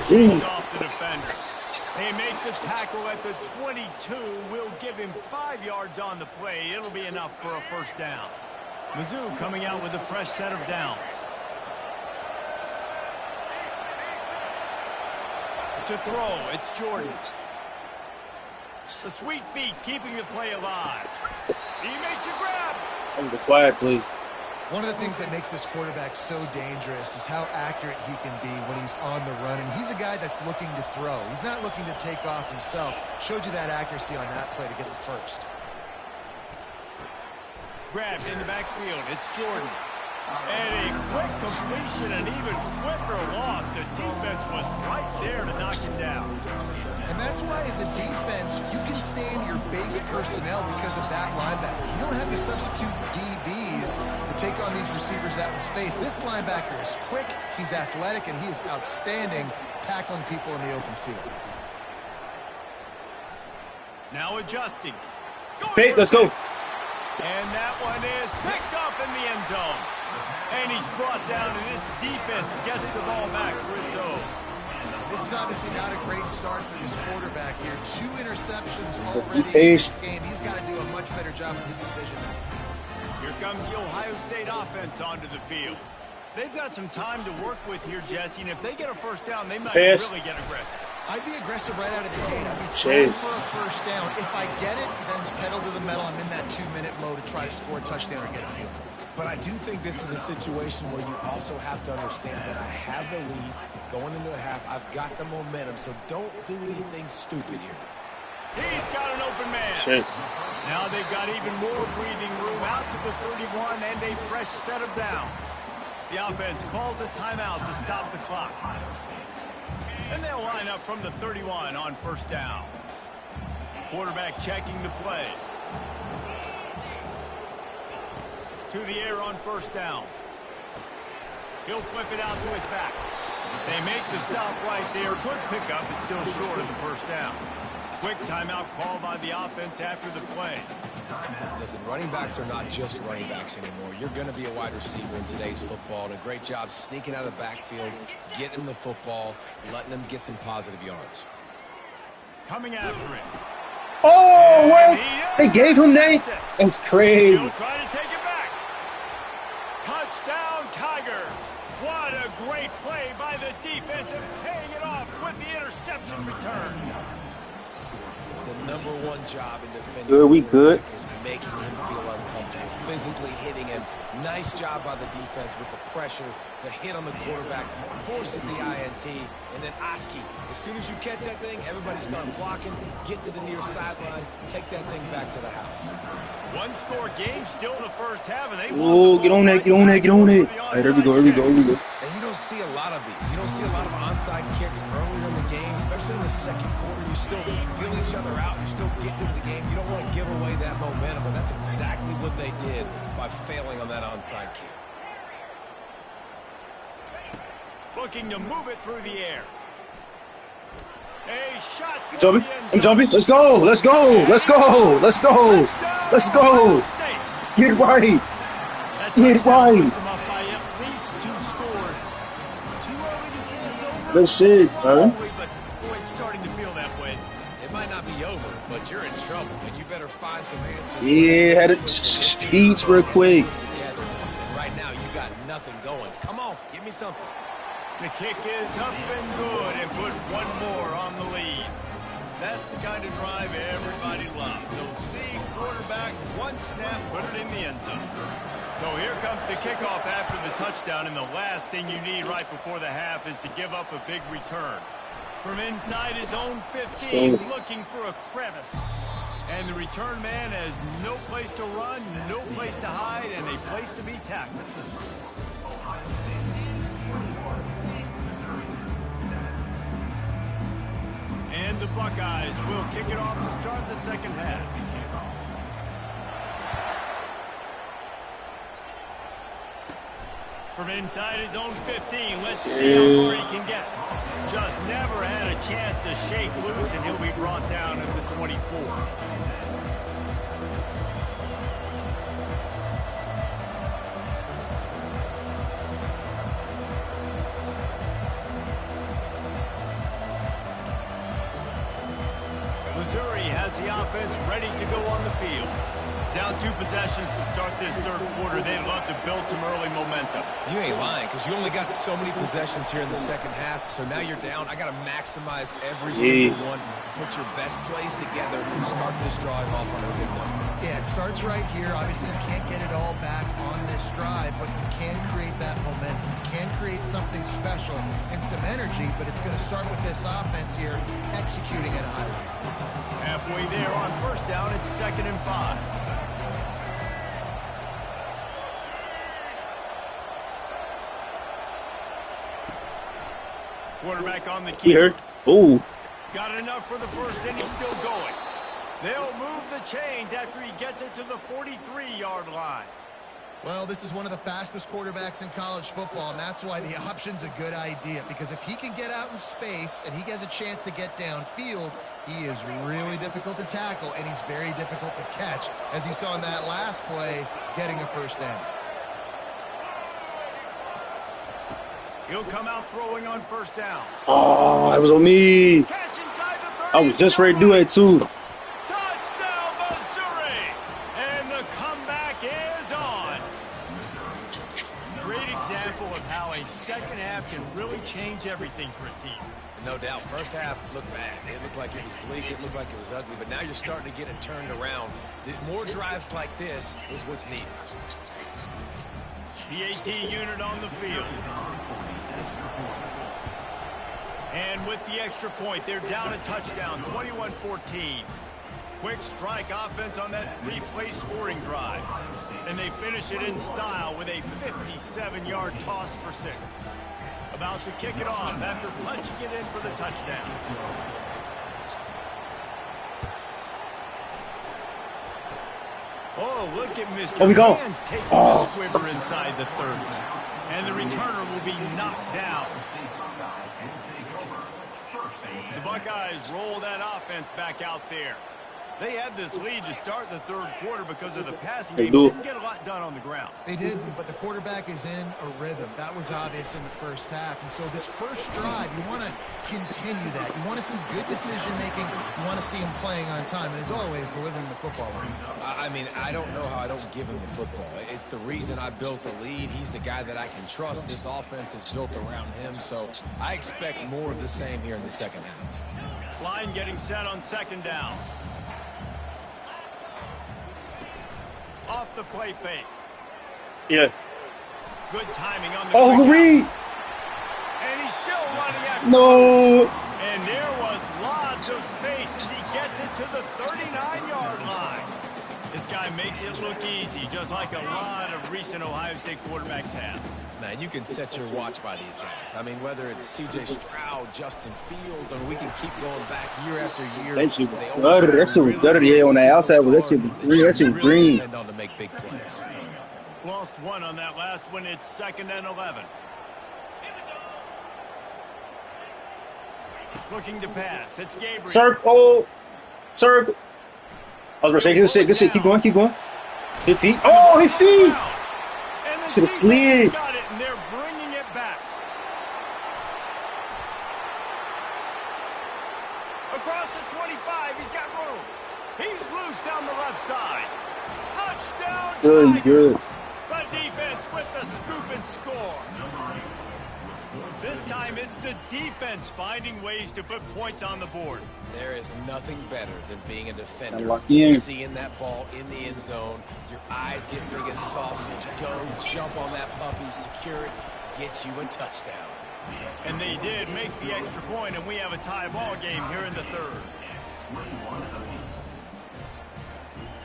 He's off the defender. He makes the tackle at the 22. Will give him 5 yards on the play. It'll be enough for a first down. Mizzou coming out with a fresh set of downs. To throw, it's Jordan. The sweet feet keeping the play alive. He makes a grab. I'm be quiet, please. One of the things that makes this quarterback so dangerous is how accurate he can be when he's on the run. And he's a guy that's looking to throw. He's not looking to take off himself. Showed you that accuracy on that play to get the first. Grabbed in the backfield. It's Jordan. And a quick completion, an even quicker loss. The defense was right there to knock him down. And that's why, as a defense, you can stay in your base personnel because of that linebacker. You don't have to substitute DBs to take on these receivers out in space. This linebacker is quick, he's athletic, and he is outstanding tackling people in the open field. Now adjusting. Hey, let's go. And that one is picked up in the end zone. And he's brought down, and this defense gets the ball back for its own. This is obviously not a great start for this quarterback here. 2 interceptions already in this game. He's got to do a much better job with his decision. Here comes the Ohio State offense onto the field. They've got some time to work with here, Jesse, and if they get a first down, they might really get aggressive. I'd be aggressive right out of the gate. I'd be trying for a first down. If I get it, then it's pedal to the metal. I'm in that 2-minute mode to try to score a touchdown or get a field goal. But I do think this is a situation where you also have to understand that I have the lead going into the half. I've got the momentum, so don't do anything stupid here. He's got an open man. Now they've got even more breathing room out to the 31 and a fresh set of downs. The offense calls a timeout to stop the clock. And they'll line up from the 31 on first down. Quarterback checking the play. To the air on first down. He'll flip it out to his back. They make the stop right there. Good pickup, but still short of the first down. Quick timeout call by the offense after the play. Listen, running backs are not just running backs anymore. You're going to be a wide receiver in today's football. And a great job sneaking out of the backfield, getting the football, letting them get some positive yards. Coming after it. Oh, what? They gave him that? That's crazy. He'll try to take it back. Touchdown, Tigers. What a great play by the defense and paying it off with the interception return. The #1 job in defending good, we good. is making him feel uncomfortable, physically hitting him. Nice job by the defense with the pressure, the hit on the quarterback, forces the INT, and then Oski. As soon as you catch that thing, everybody start blocking, get to the near sideline, take that thing back to the house. One-score game still in the first half, and they Oh, get on that, get on that, get on that. All right, there we go, here we go, here we go. And you don't see a lot of these. You don't see a lot of onside kicks earlier in the game, especially in the second quarter. You still feel each other out. You're still getting into the game. You don't want to give away that momentum, but that's exactly what they did by failing on that onside kick. Looking to move it through the air. A shot. I'm jumping. Let's go. Let's go. Let's go. Let's go. Let's go. Let's get it right. Get it right. Good shit, bro. But boy, it's starting to feel that way. It might not be over, but you're in trouble, and you better find some answers. Yeah, had it beats real quick. Yeah, right now you got nothing going. Come on, give me something. The kick is up and good, and put one more on the lead. That's the kind of drive everybody loves. So see quarterback, one snap, put it in the end zone. So here comes the kickoff after the touchdown, and the last thing you need right before the half is to give up a big return. From inside his own 15, looking for a crevice. And the return man has no place to run, no place to hide, and a place to be tackled. And the Buckeyes will kick it off to start the second half. From inside his own 15, let's see how far he can get. Just never had a chance to shake loose, and he'll be brought down at the 24. Missouri has the offense ready to go on the field. Down 2 possessions to start this third quarter. They'd love to build some early momentum. You ain't lying, because you only got so many possessions here in the second half, so now you're down. I got to maximize every single one. Put your best plays together and start this drive off on a good note. Yeah, it starts right here. Obviously, you can't get it all back on this drive, but you can create that momentum. You can create something special and some energy, but it's going to start with this offense here executing at a high rate. Halfway there on first down, it's 2nd and 5. Quarterback on the key. Here. Oh. Got enough for the first, and he's still going. They'll move the chains after he gets it to the 43-yard line. Well, this is one of the fastest quarterbacks in college football, and that's why the option's a good idea, because if he can get out in space and he has a chance to get downfield, he is really difficult to tackle, and he's very difficult to catch, as you saw in that last play, getting a first down. He'll come out throwing on first down. Oh, that was on me. Catch inside the 30. I was just ready to do it, too. Touchdown, Missouri! And the comeback is on. Great example of how a second half can really change everything for a team. No doubt, first half looked bad. It looked like it was bleak. It looked like it was ugly. But now you're starting to get it turned around. More drives like this is what's needed. The AT unit on the field. And with the extra point, they're down a touchdown, 21-14. Quick strike offense on that replay scoring drive. And they finish it in style with a 57-yard toss for 6. About to kick it off after punching it in for the touchdown. Oh, look at Mr. Oh, we go. Hands taking the squibber inside the 30. And the returner will be knocked down. The Buckeyes roll that offense back out there. They had this lead to start the third quarter because of the passing game. Didn't get a lot done on the ground. They did, but the quarterback is in a rhythm. That was obvious in the first half. And so this first drive, you want to continue that. You want to see good decision-making. You want to see him playing on time. And as always, delivering the football. I mean, I don't know how I don't give him the football. It's the reason I built the lead. He's the guy that I can trust. This offense is built around him. So I expect more of the same here in the second half. Line getting set on second down. the play fake. Yeah. Good timing on the Oh, quick Reed. out. And he's still running after No. And there was lots of space as he gets it to the 39-yard line. This guy makes it look easy, just like a lot of recent Ohio State quarterbacks have. Man, you can set your watch by these guys. I mean, whether it's C.J. Stroud, Justin Fields, I mean, we can keep going back year after year. That shit was gutter. That shit was gutter. Yeah, on the outside, that shit was green. That shit was green. Depend on to make big plays. Lost one on that last one. It's 2nd and 11. Looking to pass. It's Gabriel. Circle. Circle. I was going to say, good shit. Keep going. His feet. Oh, his feet. Should have slid. Got it, and they're bringing it back. Across the 25, he's got room. He's loose down the left side. Touchdown. Good. The defense with the scoop and score. This time it's the defense finding ways to put points on the board. There is nothing better than being a defender, lock in. seeing that ball in the end zone, your eyes get big as sausage, go jump on that puppy, secure it, get you a touchdown. And they did make the extra point, and we have a tie ball game here in the third.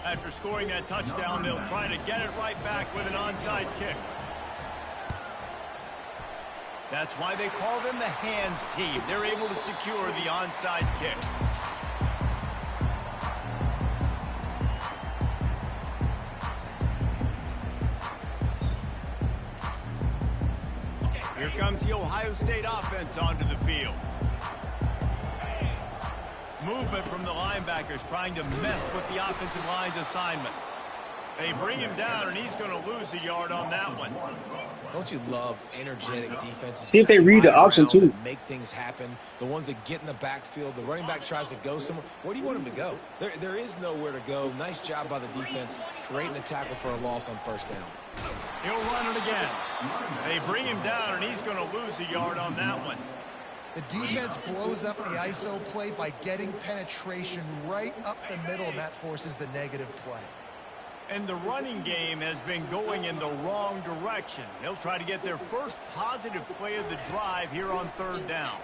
After scoring that touchdown, they'll try to get it right back with an onside kick. That's why they call them the hands team. They're able to secure the onside kick. Here comes the Ohio State offense onto the field. Movement from the linebackers trying to mess with the offensive line's assignments. They bring him down, and he's going to lose a yard on that one. Don't you love energetic defenses? See if they read the option, too. Make things happen. The ones that get in the backfield, the running back tries to go somewhere. Where do you want him to go? There is nowhere to go. Nice job by the defense, creating the tackle for a loss on first down. He'll run it again. They bring him down, and he's going to lose a yard on that one. The defense blows up the ISO play by getting penetration right up the middle, and that forces the negative play. And the running game has been going in the wrong direction. They'll try to get their first positive play of the drive here on third down.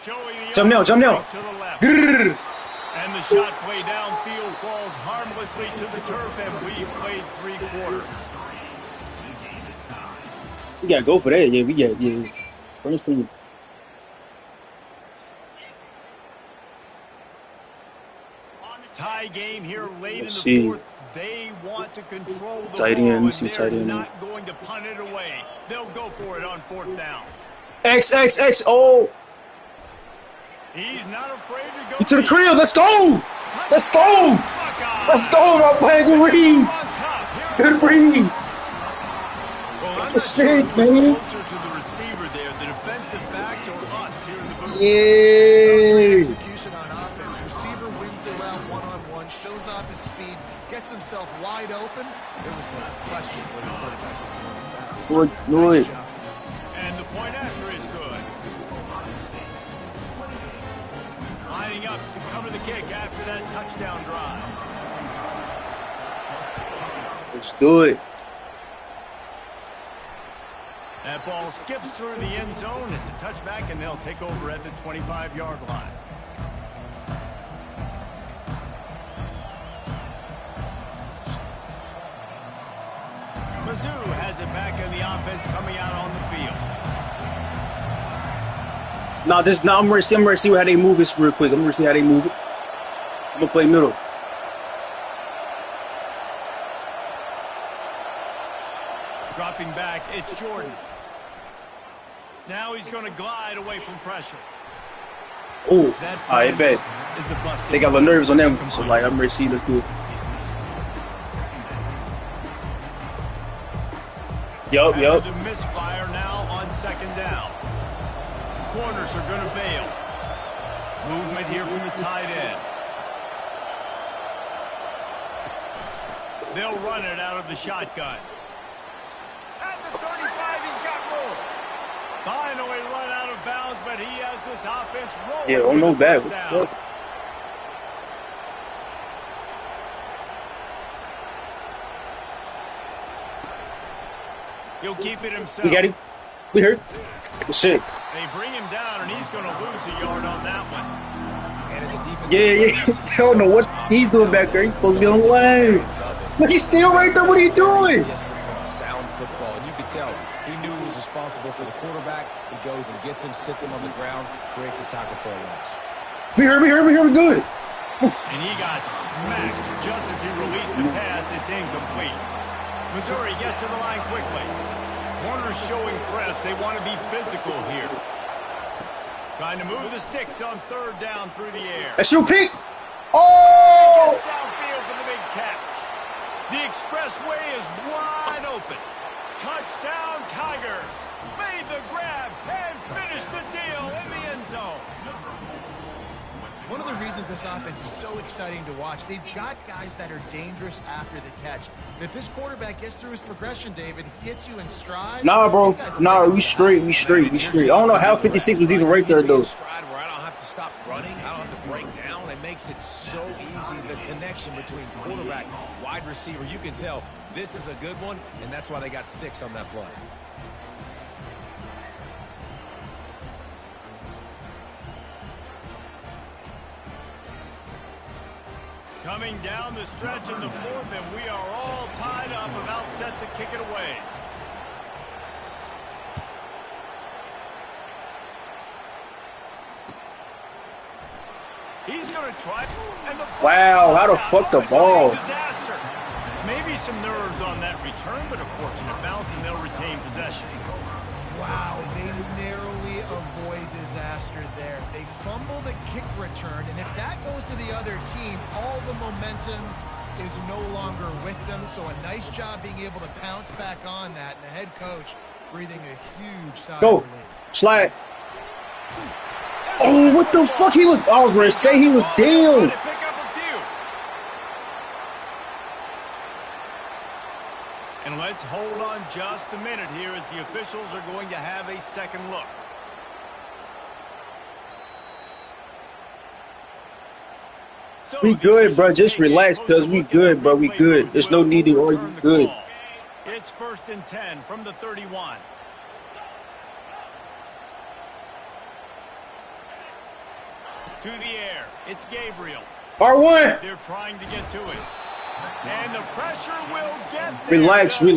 Showing the Jump now. to the left. Grrr. And the shot play downfield falls harmlessly to the turf, and we've played 3 quarters. We got to go for that. Yeah. First thing. Tie game here late in the see. fourth. They want to control the Tight ball, end, and some they're tight end. not going to punt it away. They'll go for it on 4th down. X. Oh. He's not afraid to go To the deep. crib. Let's go. Let's go. Buckeye. Let's go, my boy. Good read. On top. Here Good read. Well, I'm not That's sure it, who was man. closer to the receiver there, the defensive backs or us here in the booth. Yeah. Execution on offense. Receiver wins the route one-on-one, shows off his speed, gets himself wide open. There was no question whether the quarterback was going to that. Good. Nice job. And the point after is good. Lining up to cover the kick after that touchdown drive. Let's do it. That ball skips through the end zone. It's a touchback, and they'll take over at the 25-yard line. Mizzou has it back in the offense coming out on the field. I'm going to see how they move this real quick. I'm going to see how they move it. I'm going to play middle. Dropping back, it's Jordan. Now he's going to glide away from pressure. Oh, That I bet. is a busted. They got a little nerves on them. So, like, I'm ready to see. Let's do it. Yup. After the misfire now on 2nd down. Corners are going to bail. Movement here from the tight end. They'll run it out of the shotgun. At the 35, he's got room. Finally run out of bounds, but he has this offense rolling. Yeah, no with a bad. first What the down. fuck? He'll keep it himself. We got him. We hurt. Good shit. They bring him down, and he's going to lose a yard on that one. And as a defensive Yeah. I don't know what he's doing back there. He's supposed to be on the line. Look, he's still right there. What are you doing? Disciplined, sound football. And you could tell he knew he was responsible for the quarterback. He goes and gets him, sits him on the ground, creates a tackle for a loss. We heard. We good. And he got smacked just as he released the pass. It's incomplete. Missouri gets to the line quickly. Corners showing press. They want to be physical here. Trying to move the sticks on third down through the air. That's your pick. Oh! Gets downfield for the big catch. The expressway is wide open. Touchdown, Tigers. Made the grab and finished the deal in the end zone. One of the reasons this offense is so exciting to watch, they've got guys that are dangerous after the catch. And if this quarterback gets through his progression, David, hits you in stride. Nah, bro. Nah, we straight. I don't know how 56 was even right there, though. Stride where I don't have to stop running. I don't have to break down. It makes it so easy, the connection between quarterback, wide receiver. You can tell this is a good one, and that's why they got 6 on that play. Coming down the stretch in the fourth, and we are all tied up, about set to kick it away. He's going to try. And the Wow, how the fuck the ball? Disaster. Maybe some nerves on that return, but a fortunate bounce, and they'll retain possession. Wow, they narrowly avoid disaster there. They fumble the kick return, and if that goes to the other team, all the momentum is no longer with them. So a nice job being able to pounce back on that, and the head coach breathing a huge sigh of relief. Slide. Oh, what the fuck? I was ready to say he was down. And let's hold on just a minute here as the officials are going to have a second look. So We good, bro. Just relax, cuz we good, bro. We good. There's no need to argue. Good. It's 1st and 10 from the 31. To the air. It's Gabriel. R1. They're trying to get to it. And the pressure will get there. Relax. We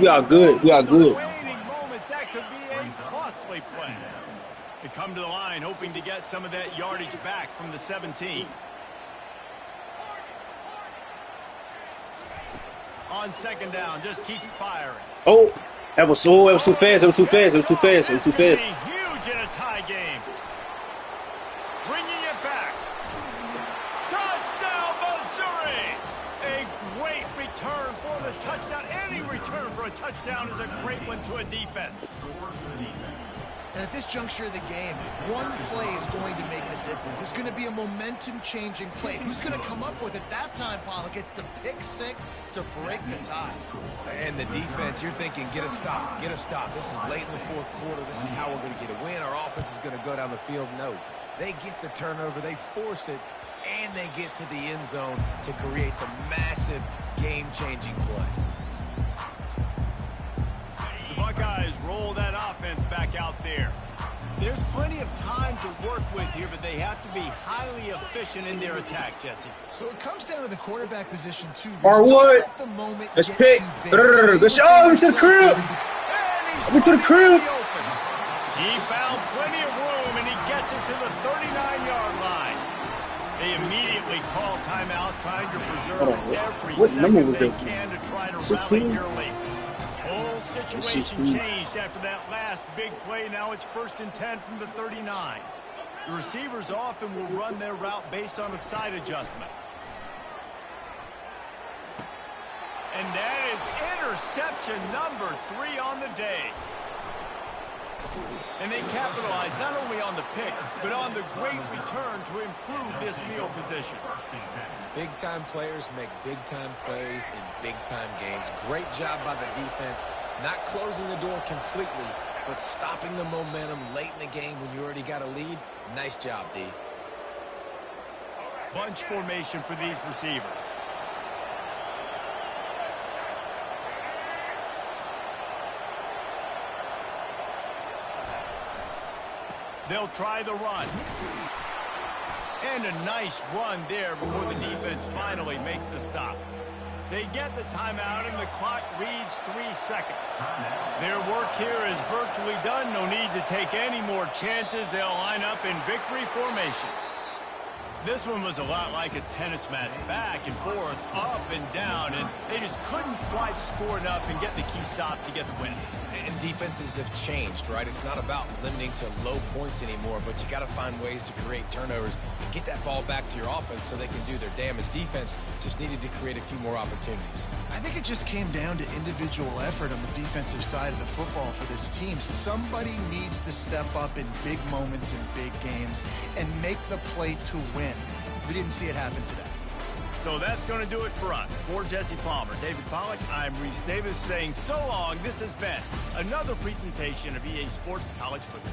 are good. Moments, that could be a costly play. They come to the line hoping to get some of that yardage back from the 17. On 2nd down, just keeps firing. Oh, that was too fast. This could be huge in a tie game. Bringing it back. Touchdown, Missouri! A great return for the touchdown. Any return for a touchdown is a great one to a defense. And at this juncture of the game, one play is going to make the difference. It's going to be a momentum-changing play. Who's going to come up with it that time, Pollock? It's the pick 6 to break the tie. And the defense, you're thinking, get a stop. This is late in the 4th quarter. This is how we're going to get a win. Our offense is going to go down the field. No, they get the turnover, they force it, and they get to the end zone to create the massive game-changing play. The Buckeyes roll that offense back out there. There's plenty of time to work with here, but they have to be highly efficient in their attack, Jesse. So it comes down to the quarterback position, too. R1. Let's pick. Let's to the crib. To the crib. He found plenty of room, and he gets it to the 39-yard line. They immediately call timeout, trying to preserve every second they can to try to rally your lead. Whole situation changed after that last big play. Now it's 1st and 10 from the 39. The receivers often will run their route based on a side adjustment. And that is interception number 3 on the day. And they capitalize not only on the pick, but on the great return to improve this field position. Big-time players make big-time plays in big-time games. Great job by the defense, not closing the door completely, but stopping the momentum late in the game when you already got a lead. Nice job, D. Bunch formation for these receivers. They'll try the run. And a nice run there before the defense finally makes the stop. They get the timeout, and the clock reads 3 seconds. Their work here is virtually done. No need to take any more chances. They'll line up in victory formation. This one was a lot like a tennis match, back and forth, up and down, and they just couldn't quite score enough and get the key stop to get the win. And defenses have changed, right? It's not about limiting to low points anymore, but you got to find ways to create turnovers and get that ball back to your offense so they can do their damage. Defense just needed to create a few more opportunities. I think it just came down to individual effort on the defensive side of the football for this team. Somebody needs to step up in big moments in big games and make the play to win. We didn't see it happen today. So that's going to do it for us. For Jesse Palmer, David Pollack, I'm Reese Davis saying so long. This has been another presentation of EA Sports College Football.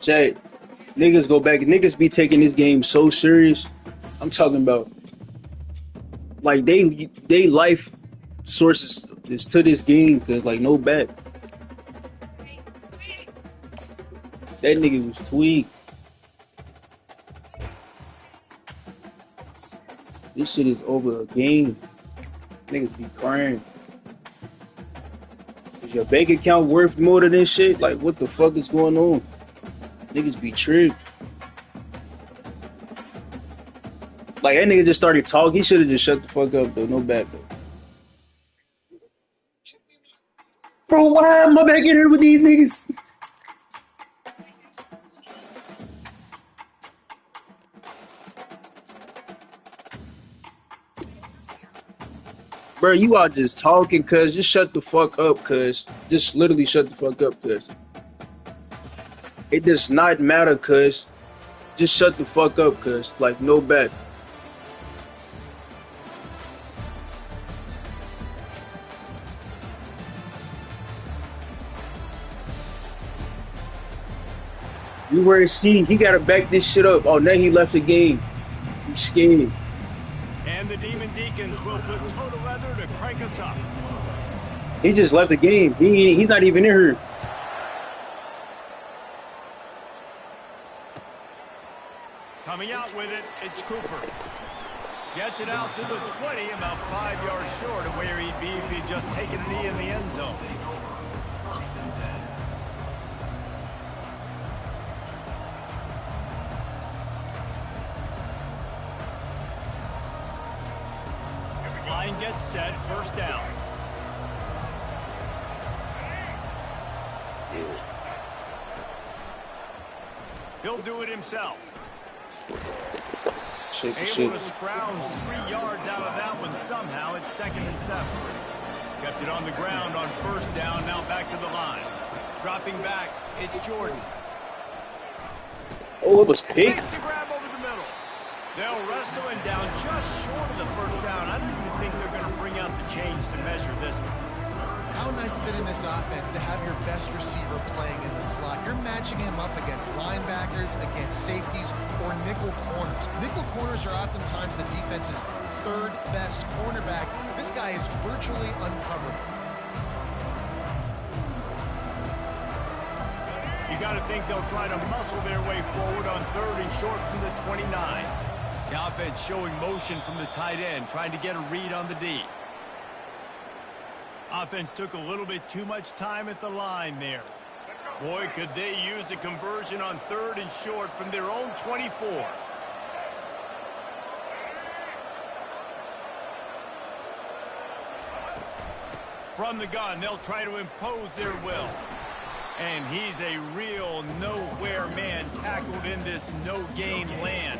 Chad, niggas go back. Niggas be taking this game so serious. I'm talking about like they life sources is to this game because like no bet. That nigga was tweaked. This shit is over a game. Niggas be crying. Is your bank account worth more than this shit? Like what the fuck is going on? Niggas be tricked. Like, that nigga just started talking. He should have just shut the fuck up, though. No bad, though. Bro, why am I back in here with these niggas? Bro, you are just talking, cuz. Just shut the fuck up, cuz. Just literally shut the fuck up, cuz. It does not matter, cuz. Just shut the fuck up, cuz. Like, no bet. You were see, he gotta back this shit up. Oh, now he left the game. He's scared. And the Demon Deacons will put total leather to crank us up. He just left the game. He's not even in here. Coming out with it, it's Cooper. Gets it out to the 20, about 5 yards short of where he'd be if he'd just taken a knee in the end zone. Line gets set, first down. He'll do it himself. Able to scrounge 3 yards out of that one somehow. It's 2nd and 7. Kept it on the ground on first down. Now back to the line. Dropping back. It's Jordan. Oh, it was pick. Makes a grab over the middle. They'll wrestle him down just short of the first down. I don't even think they're going to bring out the chains to measure this one. How nice is it in this offense to have your best receiver playing in the slot? You're matching him up against linebackers, against safeties, or nickel corners. Nickel corners are oftentimes the defense's third best cornerback. This guy is virtually uncoverable. You got to think they'll try to muscle their way forward on 3rd and short from the 29. The offense showing motion from the tight end, trying to get a read on the D. Offense took a little bit too much time at the line there. Boy, could they use a conversion on 3rd and short from their own 24. From the gun, they'll try to impose their will. And he's a real nowhere man tackled in this no-gain land.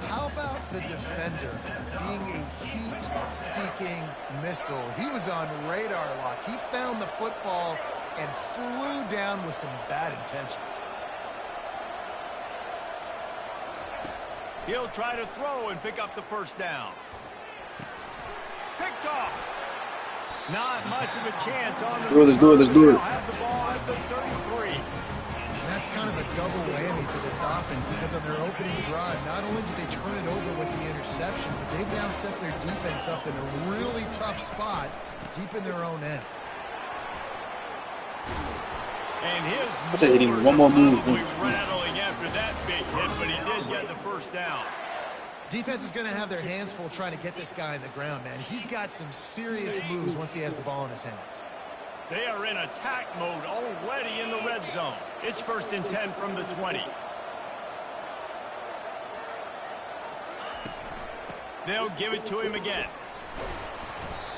How about the defender being a heat-seeking missile? He was on radar lock. He found the football and flew down with some bad intentions. He'll try to throw and pick up the first down. Picked off. Not much of a chance on the Let's do it. They'll have the ball at the 33. And that's kind of a double whammy for this offense because on their opening drive, not only did they turn it over with the interception, but they've now set their defense up in a really tough spot deep in their own end. And his What's that hitting? One more move. probably rattling after that big hit, but he did get the first down. Defense is going to have their hands full trying to get this guy in the ground, man. He's got some serious moves once he has the ball in his hands. They are in attack mode already in the red zone. It's 1st and 10 from the 20. They'll give it to him again.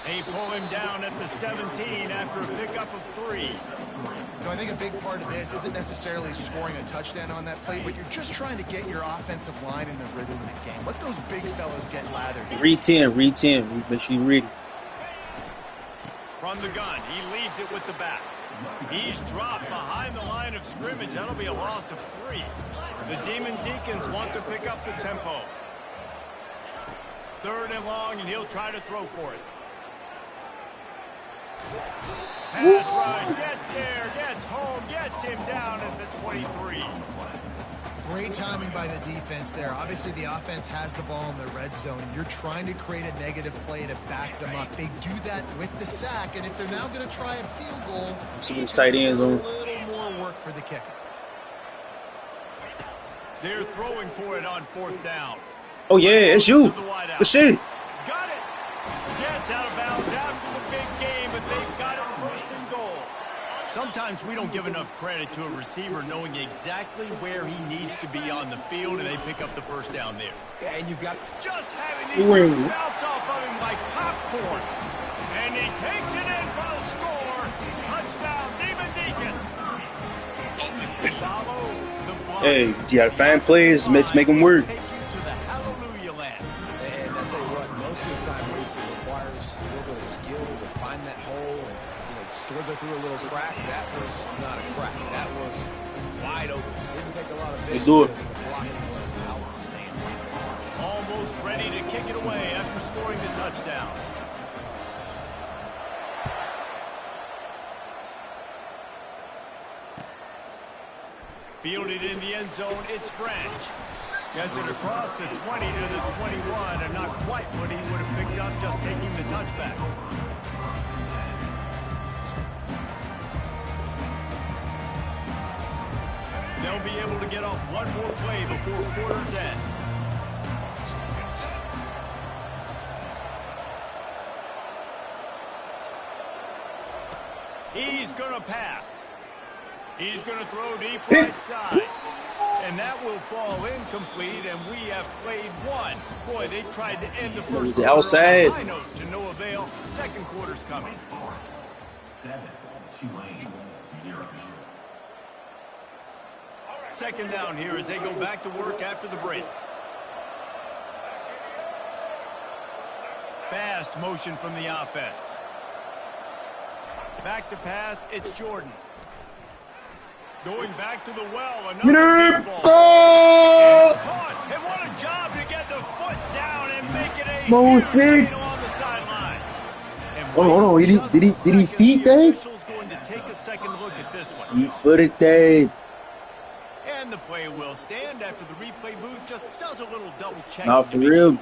They pull him down at the 17 after a pickup of 3. You know, I think a big part of this isn't necessarily scoring a touchdown on that play, but you're just trying to get your offensive line in the rhythm of the game. Let those big fellas get lathered. Read 10. Make sure you read it. From the gun, he leaves it with the back. He's dropped behind the line of scrimmage. That'll be a loss of 3. The Demon Deacons want to pick up the tempo. 3rd and long, and he'll try to throw for it. Pass rush, gets there, gets home, gets him down at the 23. Great timing by the defense there. Obviously, the offense has the ball in the red zone. You're trying to create a negative play to back them up. They do that with the sack, and if they're now going to try a field goal, See these tight ends on. a little more work for the kicker. They're throwing for it on 4th down. Oh yeah, it's you. Good shit. Got it. Gets out of bounds after the big game, but they've got it 1st and goal. Sometimes we don't give enough credit to a receiver knowing exactly where he needs to be on the field, and they pick up the first down there. Yeah, and you got Just having these things bounce off of him like popcorn. And he takes it in for the score. Touchdown, Demon Deacons. Follow the block. Hey, you gotta find plays. Let's make them work. Take you to the hallelujah land. And I tell you what, most of the time, Reese, it requires a little bit of skill to find that hole and slither through a little crack. That was not a crack. That was wide open. Didn't take a lot of vision. do it. because the blocking was outstanding. Almost ready to kick it away after scoring the touchdown. Fielded in the end zone, it's Branch. Gets it across the 20 to the 21, and not quite what he would have picked up just taking the touchback. They'll be able to get off one more play before quarter's end. He's going to pass. He's going to throw deep right side. And that will fall incomplete, and we have played one. Boy, they tried to end the first quarter outside. on a high note to no avail. Second quarter's coming. 7, Tulane, 0. Second down here as they go back to work after the break. Fast motion from the offense. Back to pass, it's Jordan. Going back to the well, another deep ball. And it's caught. And what a job to get the foot down and make it a huge six. gain on the sideline. And Hold on. Did he feed that? official's going to take a second look at this one. You footed that. And the play will stand after the replay booth just does a little double check. Not for real.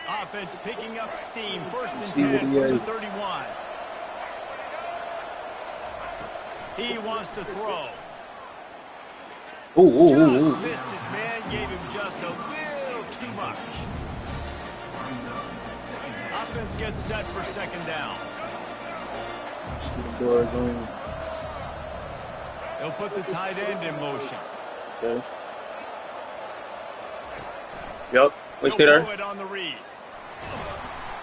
Offense picking up steam. 1st and See 10 what from he the had. 31. He wants to throw. Just missed his man, gave him just a little too much. Offense gets set for second down. They'll put the tight end in motion. Okay. Yep. Wait, stay He'll there. blow it on the read.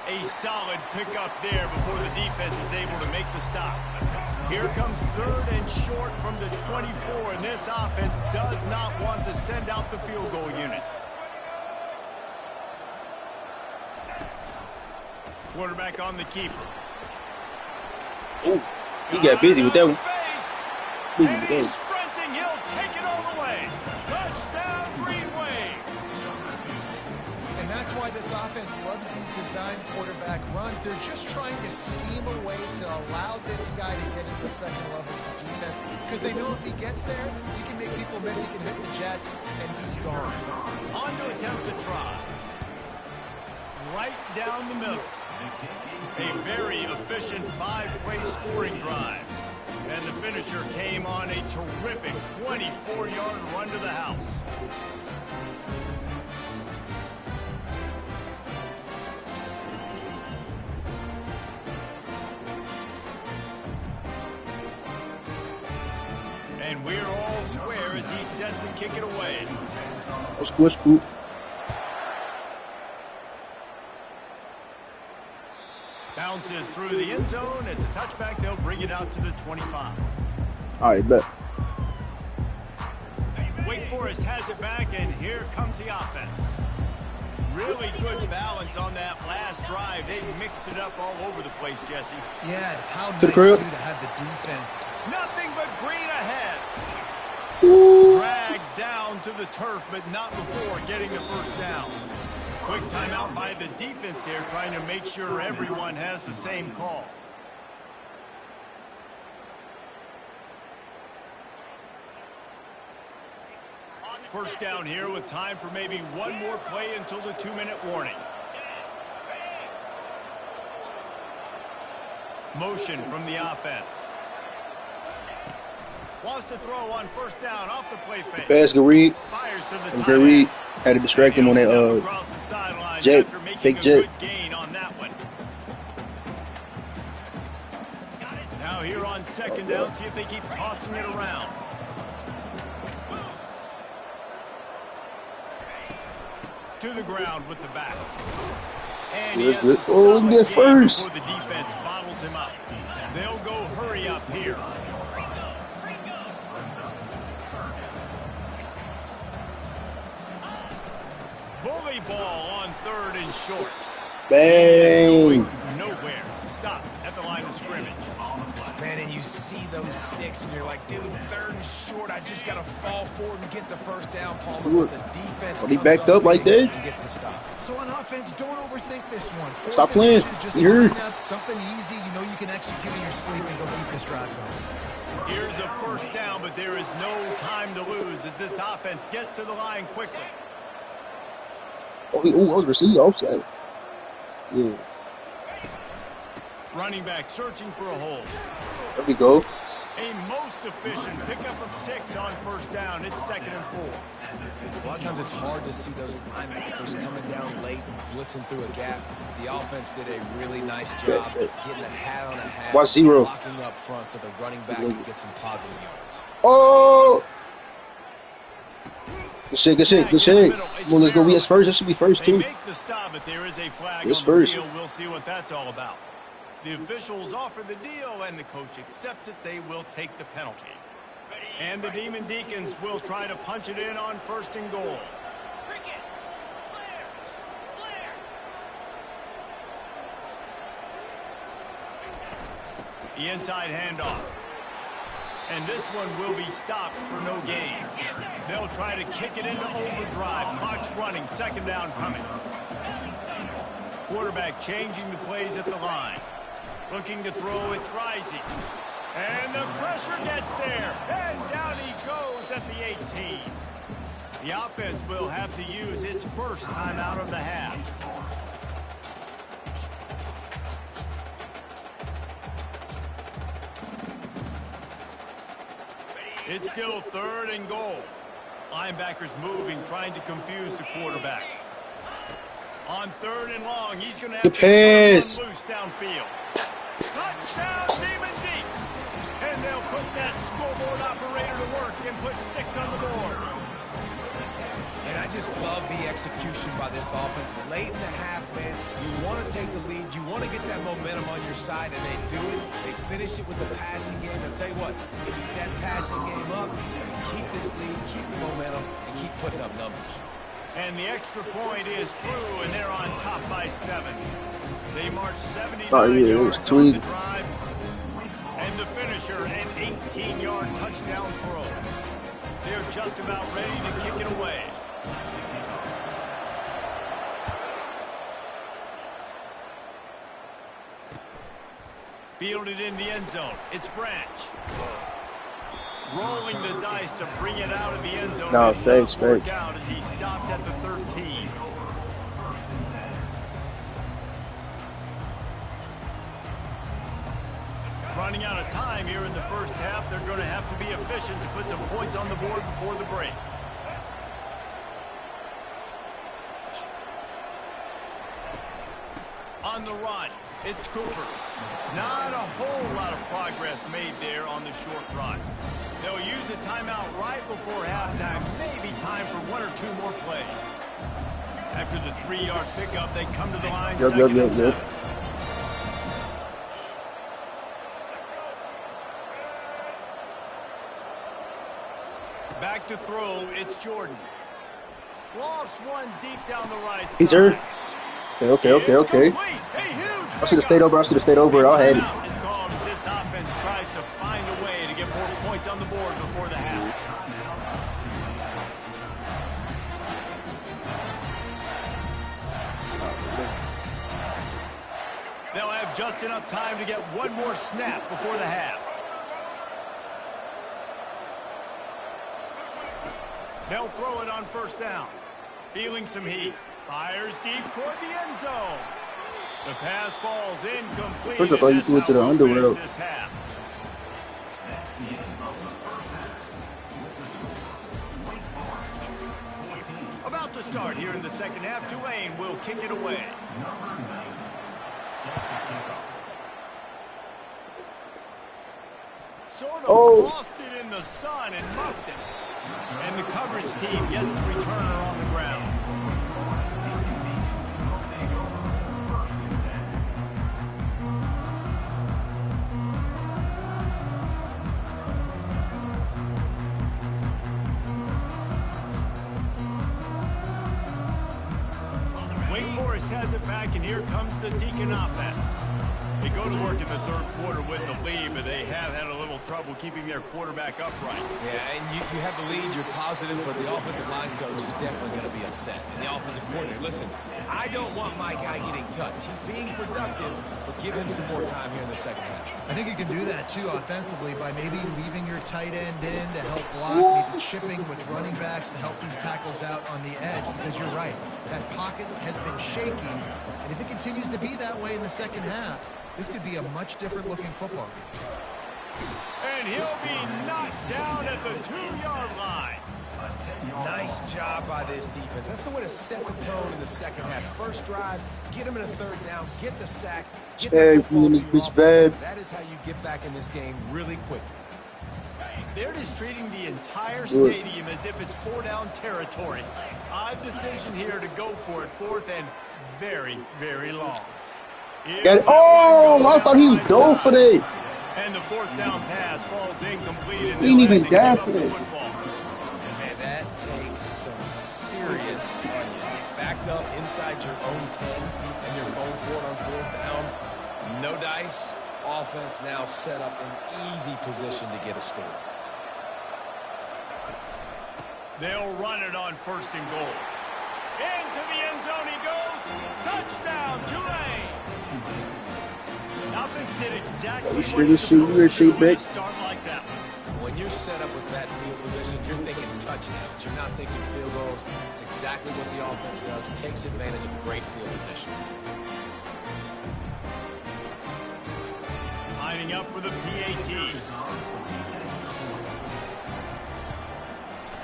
A solid pickup there before the defense is able to make the stop. Here comes 3rd and short from the 24, and this offense does not want to send out the field goal unit. Quarterback on the keeper. Oh, he got busy with that one. Busy And with he's that one. sprinting. He'll take it all the way. Touchdown, Green Wave. And that's why this offense loves these design quarterback runs. They're just trying to scheme a way to allow this guy to get into the second level of the defense, because they know if he gets there, he can make people miss, he can hit the Jets, and he's gone. On to attempt to try. Right down the middle. A very efficient 5-play scoring drive. And the finisher came on a terrific 24-yard run to the house. And we're all square as he's set to kick it away. That's cool. That's cool. Bounces through the end zone. It's a touchback. They'll bring it out to the 25. All right, bet. Wake Forest has it back, and here comes the offense. Really good balance on that last drive. They mixed it up all over the place, Jesse. Yeah, how nice, To too, the crib. to have the defense. Nothing but green ahead. Ooh. Dragged down to the turf, but not before getting the first down. Quick timeout by the defense there, trying to make sure everyone has the same call. First down here with time for maybe one more play until the 2-minute warning. Motion from the offense. Lost a throw on first down off the play fake. Basket read. Fires to the And tight Gray end. Reed had to distract him on that Across the sidelines jet, after making fake a jet. good gain on that one. Now here on second down, see if they keep tossing it around. To the ground with the back. And he That's has good. a Oh, solid get gain first. before the defense bottles him up. They'll go hurry up here. Bully ball on 3rd and short. bang. Nowhere. Stop at the line of scrimmage. Man, and you see those sticks, and you're like, dude, 3rd and short. I just got to fall forward and get the first down, Palmer. Good. But the defense Are they comes backed up like big that? and gets the stop. So on offense, don't overthink this one. Stop 4th and playing. inches, just You heard? line up something easy. You know you can execute in your sleep and go keep this drive going. Here's a first down, but there is no time to lose as this offense gets to the line quickly. Oh, I was received offside. Yeah, Running back searching for a hole. there we go. A most efficient pickup of 6 on first down. It's 2nd and 4. A lot of times it's hard to see those linebackers coming down late and blitzing through a gap. The offense did a really nice job getting a hat on a hat. Watch zero. Blocking up front so the running back can get some positive yards. Oh! Good shit, good shit, good shit. Come on, let's go. We as first. That should be first, They too. make the stop, but there is a flag Yes, on first. the field. We'll see what that's all about. The officials offer the deal, and the coach accepts it. They will take the penalty. And the Demon Deacons will try to punch it in on 1st and goal. The inside handoff. And this one will be stopped for no gain. They'll try to kick it into overdrive. Clock's running. 2nd down coming. Quarterback changing the plays at the line. Looking to throw, it's rising. And the pressure gets there. And down he goes at the 18. The offense will have to use its first timeout of the half. It's still 3rd and goal. Linebackers moving, trying to confuse the quarterback. On 3rd and long, he's going to have to pass. run loose downfield. Touchdown, Demon Deeks! And they'll put that scoreboard operator to work and put 6 on the board. And I just love the execution by this offense. Late in the half, man, you want to take the lead. You want to get that momentum on your side, and they do it. They finish it with the passing game. I'll tell you what, if you get that passing game up, you keep this lead, keep the momentum, and keep putting up numbers. And the extra point is true, and they're on top by 7. They march 79 yards on the drive. And the finisher, an 18-yard touchdown throw. They're just about ready to kick it away. Fielded in the end zone. It's Branch. Rolling the dice to bring it out of the end zone. No, thanks, man. Out as he stopped at the 13. Running out of time here in the first half. They're going to have to be efficient to put some points on the board before the break. On the run, it's Cooper. Not a whole lot of progress made there on the short run. They'll use a timeout right before halftime. Maybe time for 1 or 2 more plays. After the 3-yard pickup, they come to the line. Yep. Back to throw, it's Jordan. Lost one deep down the right side. He's hurt. Okay. I should have stayed over. I had it. It's called as this offense tries to find a way to get more points on the board before the half. They'll have just enough time to get one more snap before the half. They'll throw it on first down. Feeling some heat. Fires deep toward the end zone. The pass falls incomplete. First of all, you threw it to the underworld. About to start here in the second half. Tulane will kick it away. Sort of lost it in the sun and muffed it. And the coverage team gets the returner on the ground. Wake Forest has it back, and here comes the Deacon offense. They go to work in the third quarter with the lead, but they have had a little trouble keeping their quarterback upright. Yeah, and you have the lead, you're positive, but the offensive line coach is definitely going to be upset. And the offensive coordinator, listen, I don't want my guy getting touched. He's being productive, but give him some more time here in the second half. I think you can do that, too, offensively, by maybe leaving your tight end in to help block, maybe chipping with running backs to help these tackles out on the edge, because you're right. That pocket has been shaky, and if it continues to be that way in the second half, this could be a much different looking football game. And he'll be knocked down at the 2-yard line. Nice job by this defense. That's the way to set the tone in the second half. First drive, get him in a third down, get the sack, get the football to your offense. That is how you get back in this game really quickly. They're just treating the entire stadium as if it's 4-down territory. Odd decision here to go for it, fourth and very, very long. Oh, I thought he was going for that. And the fourth down pass falls incomplete. He ain't even die for that. Man, that takes some serious onions. Backed up inside your own 10, and you're going for it on fourth down. No dice. Offense now set up in easy position to get a score. They'll run it on first and goal. Into the end zone he goes. Touchdown, Tulane. Offense did exactly what start like that one. When you're set up with that field position, you're thinking touchdowns. You're not thinking field goals. It's exactly what the offense does. Takes advantage of a great field position. Lining up for the PAT.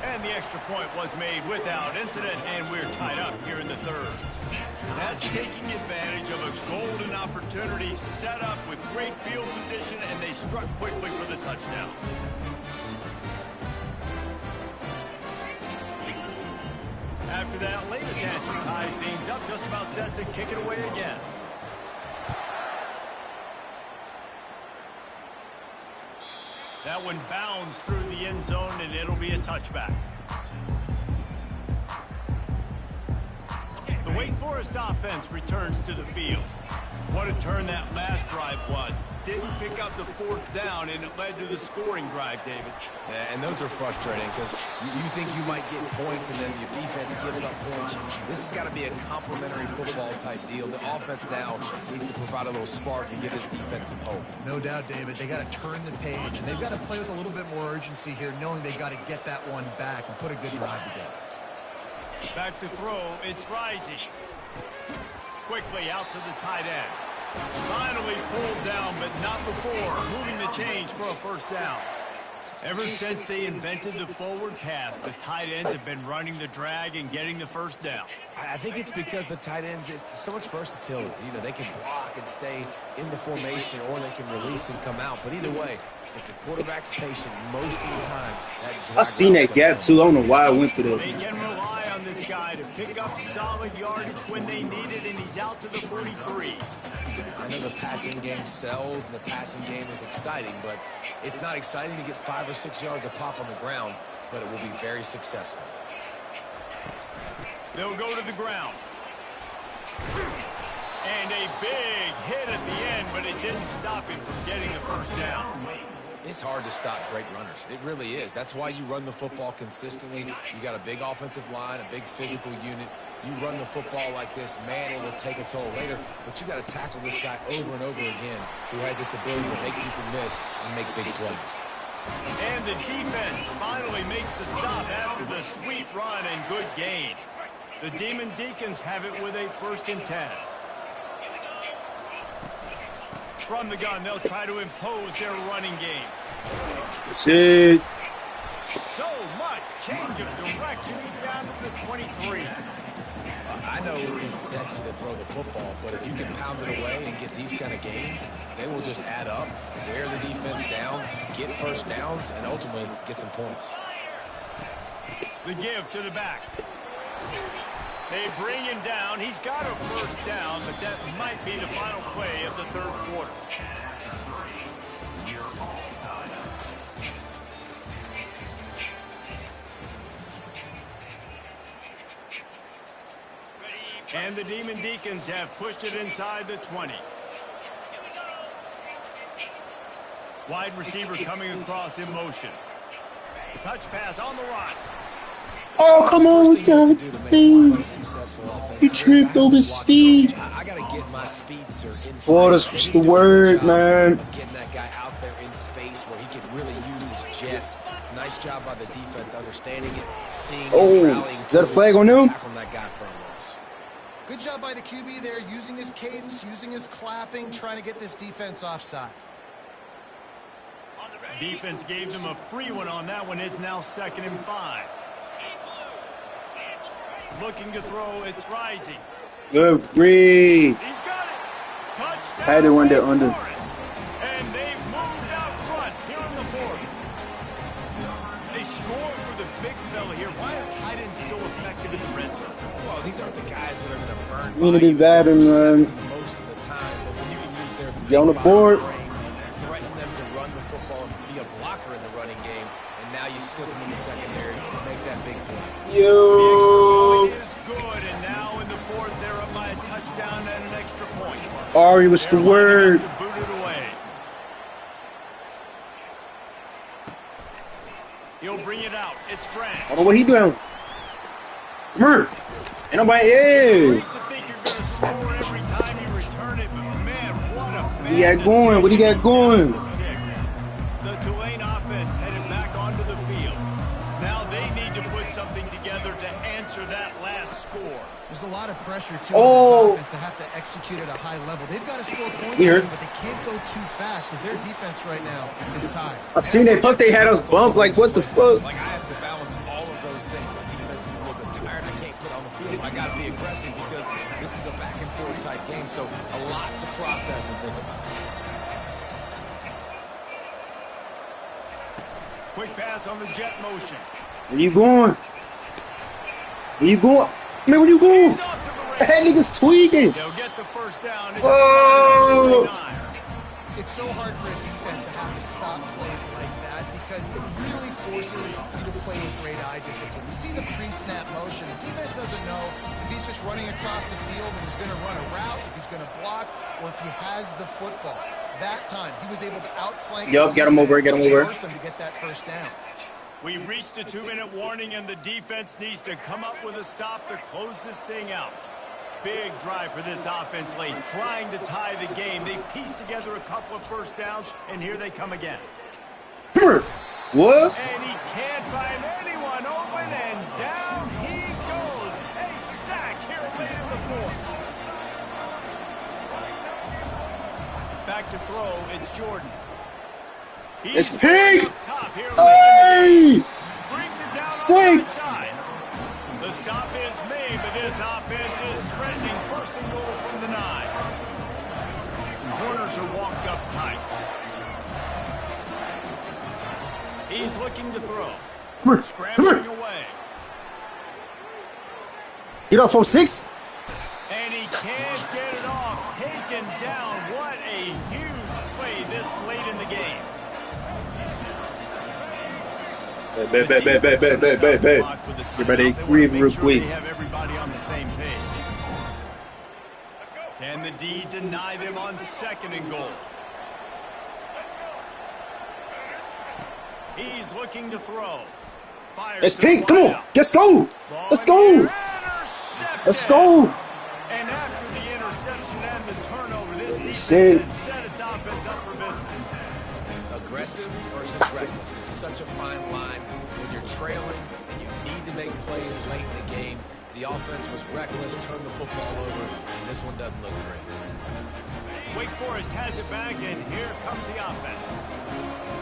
And the extra point was made without incident, and we're tied up here in the third. That's taking advantage of a golden opportunity set up with great field position, and they struck quickly for the touchdown. after that latest answer ties things up, just about set to kick it away again. That one bounds through the end zone, and it'll be a touchback. The Wake Forest offense returns to the field. What a turn that last drive was. Didn't pick up the fourth down, and it led to the scoring drive, David. Yeah, and those are frustrating because you think you might get points and then your defense gives up points. This has got to be a complementary football type deal. The offense now needs to provide a little spark and give this defense some hope. No doubt, David. They got to turn the page, and they've got to play with a little bit more urgency here, knowing they've got to get that one back and put a good drive together. Back to throw, it's Rising. Quickly out to the tight end. Finally pulled down, but not before moving the chains for a first down. Ever since they invented the forward pass, the tight ends have been running the drag and getting the first down. I think it's because the tight ends, it's so much versatility. You know, they can block and stay in the formation, or they can release and come out. But either way, if the quarterback's patient most of the time, I seen that gap too. I don't know why I went for that. They can rely on this guy to pick up solid yardage when they need it, and he's out to the 43. I know the passing game sells and the passing game is exciting, but it's not exciting to get 5 or 6 yards a pop on the ground, but it will be very successful. They'll go to the ground. And a big hit at the end, but it didn't stop him from getting the first down. It's hard to stop great runners. It really is. That's why you run the football consistently. You got a big offensive line, a big physical unit. You run the football like this, man, it will take a toll later. But you got to tackle this guy over and over again who has this ability to make people miss and make big plays. And the defense finally makes the stop after the sweet run and good gain. The Demon Deacons have it with a 1st and 10. From the gun, they'll try to impose their running game. That's it. So much change of direction. He's down to the 23. I know it's sexy to throw the football, but if you can pound it away and get these kind of gains, they will just add up, wear the defense down, get first downs, and ultimately get some points. The give to the back. They bring him down. He's got a first down, but that might be the final play of the 3rd quarter. And the Demon Deacons have pushed it inside the 20. Wide receiver coming across in motion. Touch pass on the run. Oh, come on with that speed. He tripped over speed. I got to get my speedster in. Boy, that's the word, man. Getting that guy out there in space where he can really use his jets. Nice job by the defense understanding it, seeing it, rallying. Is that a flag on him? Tackling that guy for a loss. Good job by the QB there, using his cadence, using his clapping, trying to get this defense offside. Defense gave them a free one on that one. It's now 2nd and 5. Looking to throw, it's Rising. Good read. He's got it. Touchdown. Had it one there under. And they've moved out front here in the 4th. They score for the big fella here. Why are tight ends so effective in the red zone? Well, these aren't the guys that are going to burn. You need to be batting, man. Most of the time, but when you can use their Get on the board. frames, threaten them to run the football and be a blocker in the running game, and now you slip them in the secondary and make that big play. Yo. It is good, and now in the 4th, they're up by a touchdown and an extra point. Ari, what's the word? To boot it away. He'll bring it out. It's Branch. I don't know what he doing. Come here. Ain't nobody. Hey. Great to think you're going to score every time you return it, but man, what a What he got going? What he got going? The Tulane offense headed back onto the field. Now they need to put something together to answer that last score. There's a lot of pressure, too, Oh. on this offense to have to execute at a high level. They've got to score points, Here. but they can't go too fast because their defense right now is tired. I seen that. Plus, they had us bumped. Like, what the fuck? Like, I have to balance all of those things. My defense is a little bit tired. I can't put on the field. I got to be aggressive because this is a back and forth type game. So a lot to process and think about. Quick pass on the jet motion. Where you going? Where you going? Man, where you going? That nigga's tweaking. They'll get the first down. Oh! It's so hard for a defense to have to stop plays like that because it really forces you to play with great eye discipline. You see the pre-snap motion. The defense doesn't know if he's just running across the field and he's going to run a route, if he's going to block, or if he has the football. That time, he was able to outflank. Yup, get him over, get him over. Them to get that first down. We've reached a 2-minute warning, and the defense needs to come up with a stop to close this thing out. Big drive for this offense late, trying to tie the game. They pieced together a couple of first downs, and here they come again. What? And he can't find anyone open, and down he goes. A sack here late in the fourth. Back to throw, it's Jordan. It's Pete! Hey! Hey! 6! The stop is made, but this offense is threatening first and goal from the 9. Corners are walked up tight. He's looking to throw. Scrambling away. Get off 06. And he can't get it off. Taken down. What a huge play this late in the game. Babe. Get ready to breathe real quick. They have everybody on the same page. Can the D deny them on second and goal? He's looking to throw. It's Pete. Come on. Let's go. Let's go. Let's go. And after the interception and the turnover, this defense has set its offense up for business. Aggressive versus reckless. It's such a fine line when you're trailing and you need to make plays late in the game. The offense was reckless, turned the football over, and this one doesn't look great. Wake Forest has it back, and here comes the offense.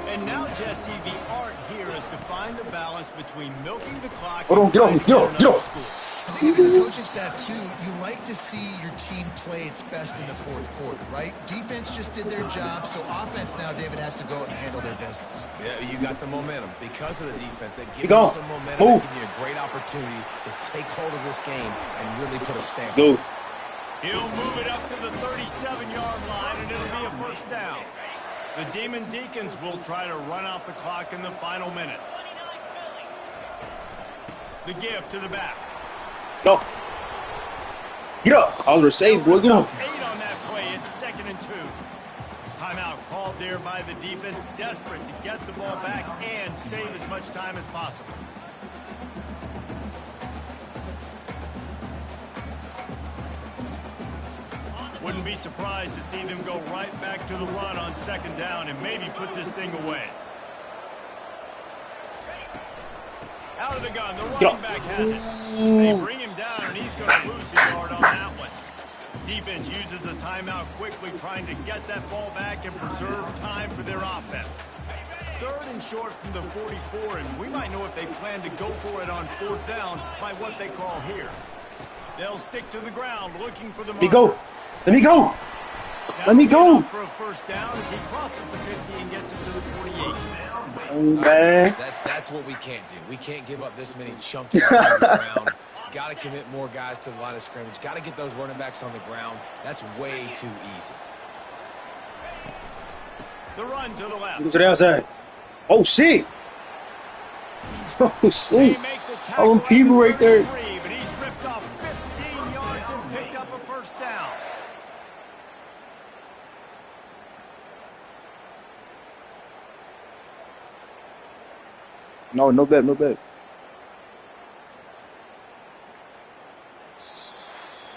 And now, Jesse, the art here is to find the balance between milking the clock. Hold on, get off. I think if you're the coaching staff, too, you like to see your team play its best in the fourth quarter, right? Defense just did their job, so offense now, David, has to go out and handle their business. Yeah, you got the momentum. Because of the defense, that gives you some momentum. That gives you a great opportunity to take hold of this game and really put a stamp on it. He'll move it up to the 37-yard line, and it'll be a first down. The Demon Deacons will try to run out the clock in the final minute. The give to the back. No. Get up. I was going to say, boy, get up. 8 on that play. It's 2nd and 2. Timeout called there by the defense, desperate to get the ball back and save as much time as possible. Wouldn't be surprised to see them go right back to the run on 2nd down and maybe put this thing away. Out of the gun, the running back has it. They bring him down, and he's going to lose the yard on that one. Defense uses a timeout quickly, trying to get that ball back and preserve time for their offense. 3rd and short from the 44, and we might know if they plan to go for it on 4th down by what they call here. They'll stick to the ground, looking for the mark. Let me go. Let me go. For a first down as he crosses the 50 and gets it to the 48. Oh, man. That's what we can't do. We can't give up this many chunky on the ground. Got to commit more guys to the line of scrimmage. Got to get those running backs on the ground. That's way too easy. The run to the left. To the outside. Oh, shit. Oh, shit. Oh, people right there. But he's ripped off 15 yards and picked up a first down. No bet.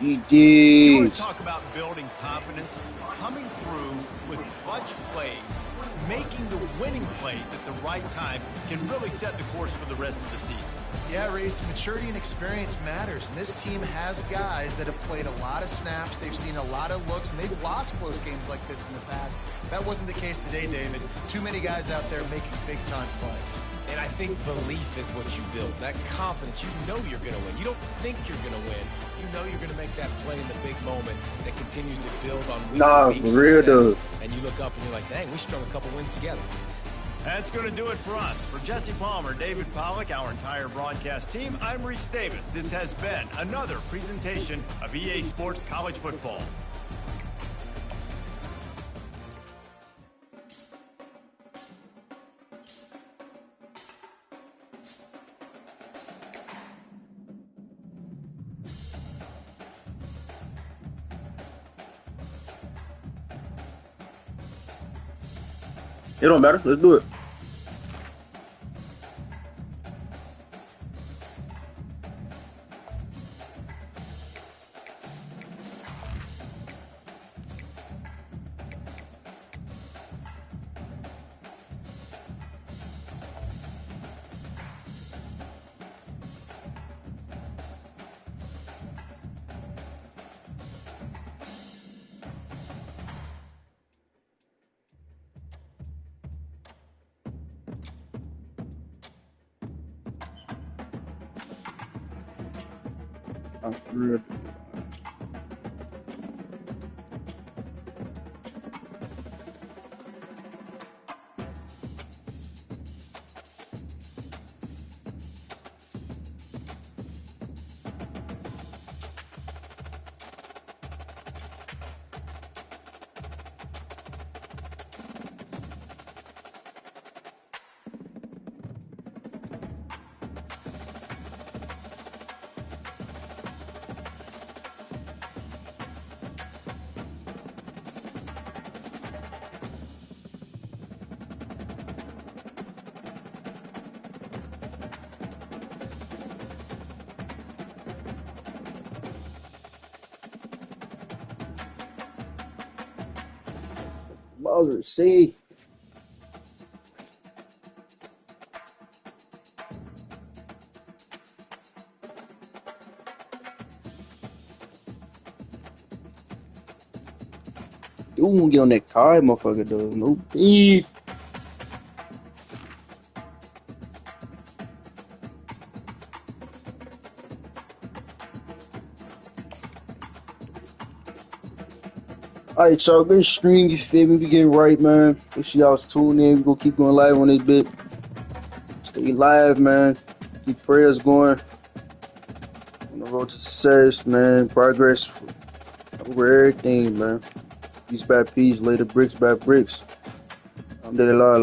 He did. You want to talk about building confidence? Coming through with clutch plays, making the winning plays at the right time can really set the course for the rest of the season. Yeah, Reese, maturity and experience matters. And this team has guys that have played a lot of snaps. They've seen a lot of looks, and they've lost close games like this in the past. That wasn't the case today, David. Too many guys out there making big-time plays. And I think belief is what you build. That confidence, you know you're going to win. You don't think you're going to win. You know you're going to make that play in the big moment that continues to build on week to week for real, success. though. And you look up and you're like, dang, we strung a couple wins together. That's going to do it for us. For Jesse Palmer, David Pollack, our entire broadcast team, I'm Reese Davis. This has been another presentation of EA Sports College Football. It don't matter. Let's do it. Bowser, see. You won't get on that car, motherfucker, though. No beef. Alright, y'all, good stream, you feel me? We getting right, man. Make sure y'all's tuning in. We gonna keep going live on this bit. Stay live, man. Keep prayers going. On the road to success, man. Progress over everything, man. Piece by piece, later bricks by bricks. I'm Alhamdulillah.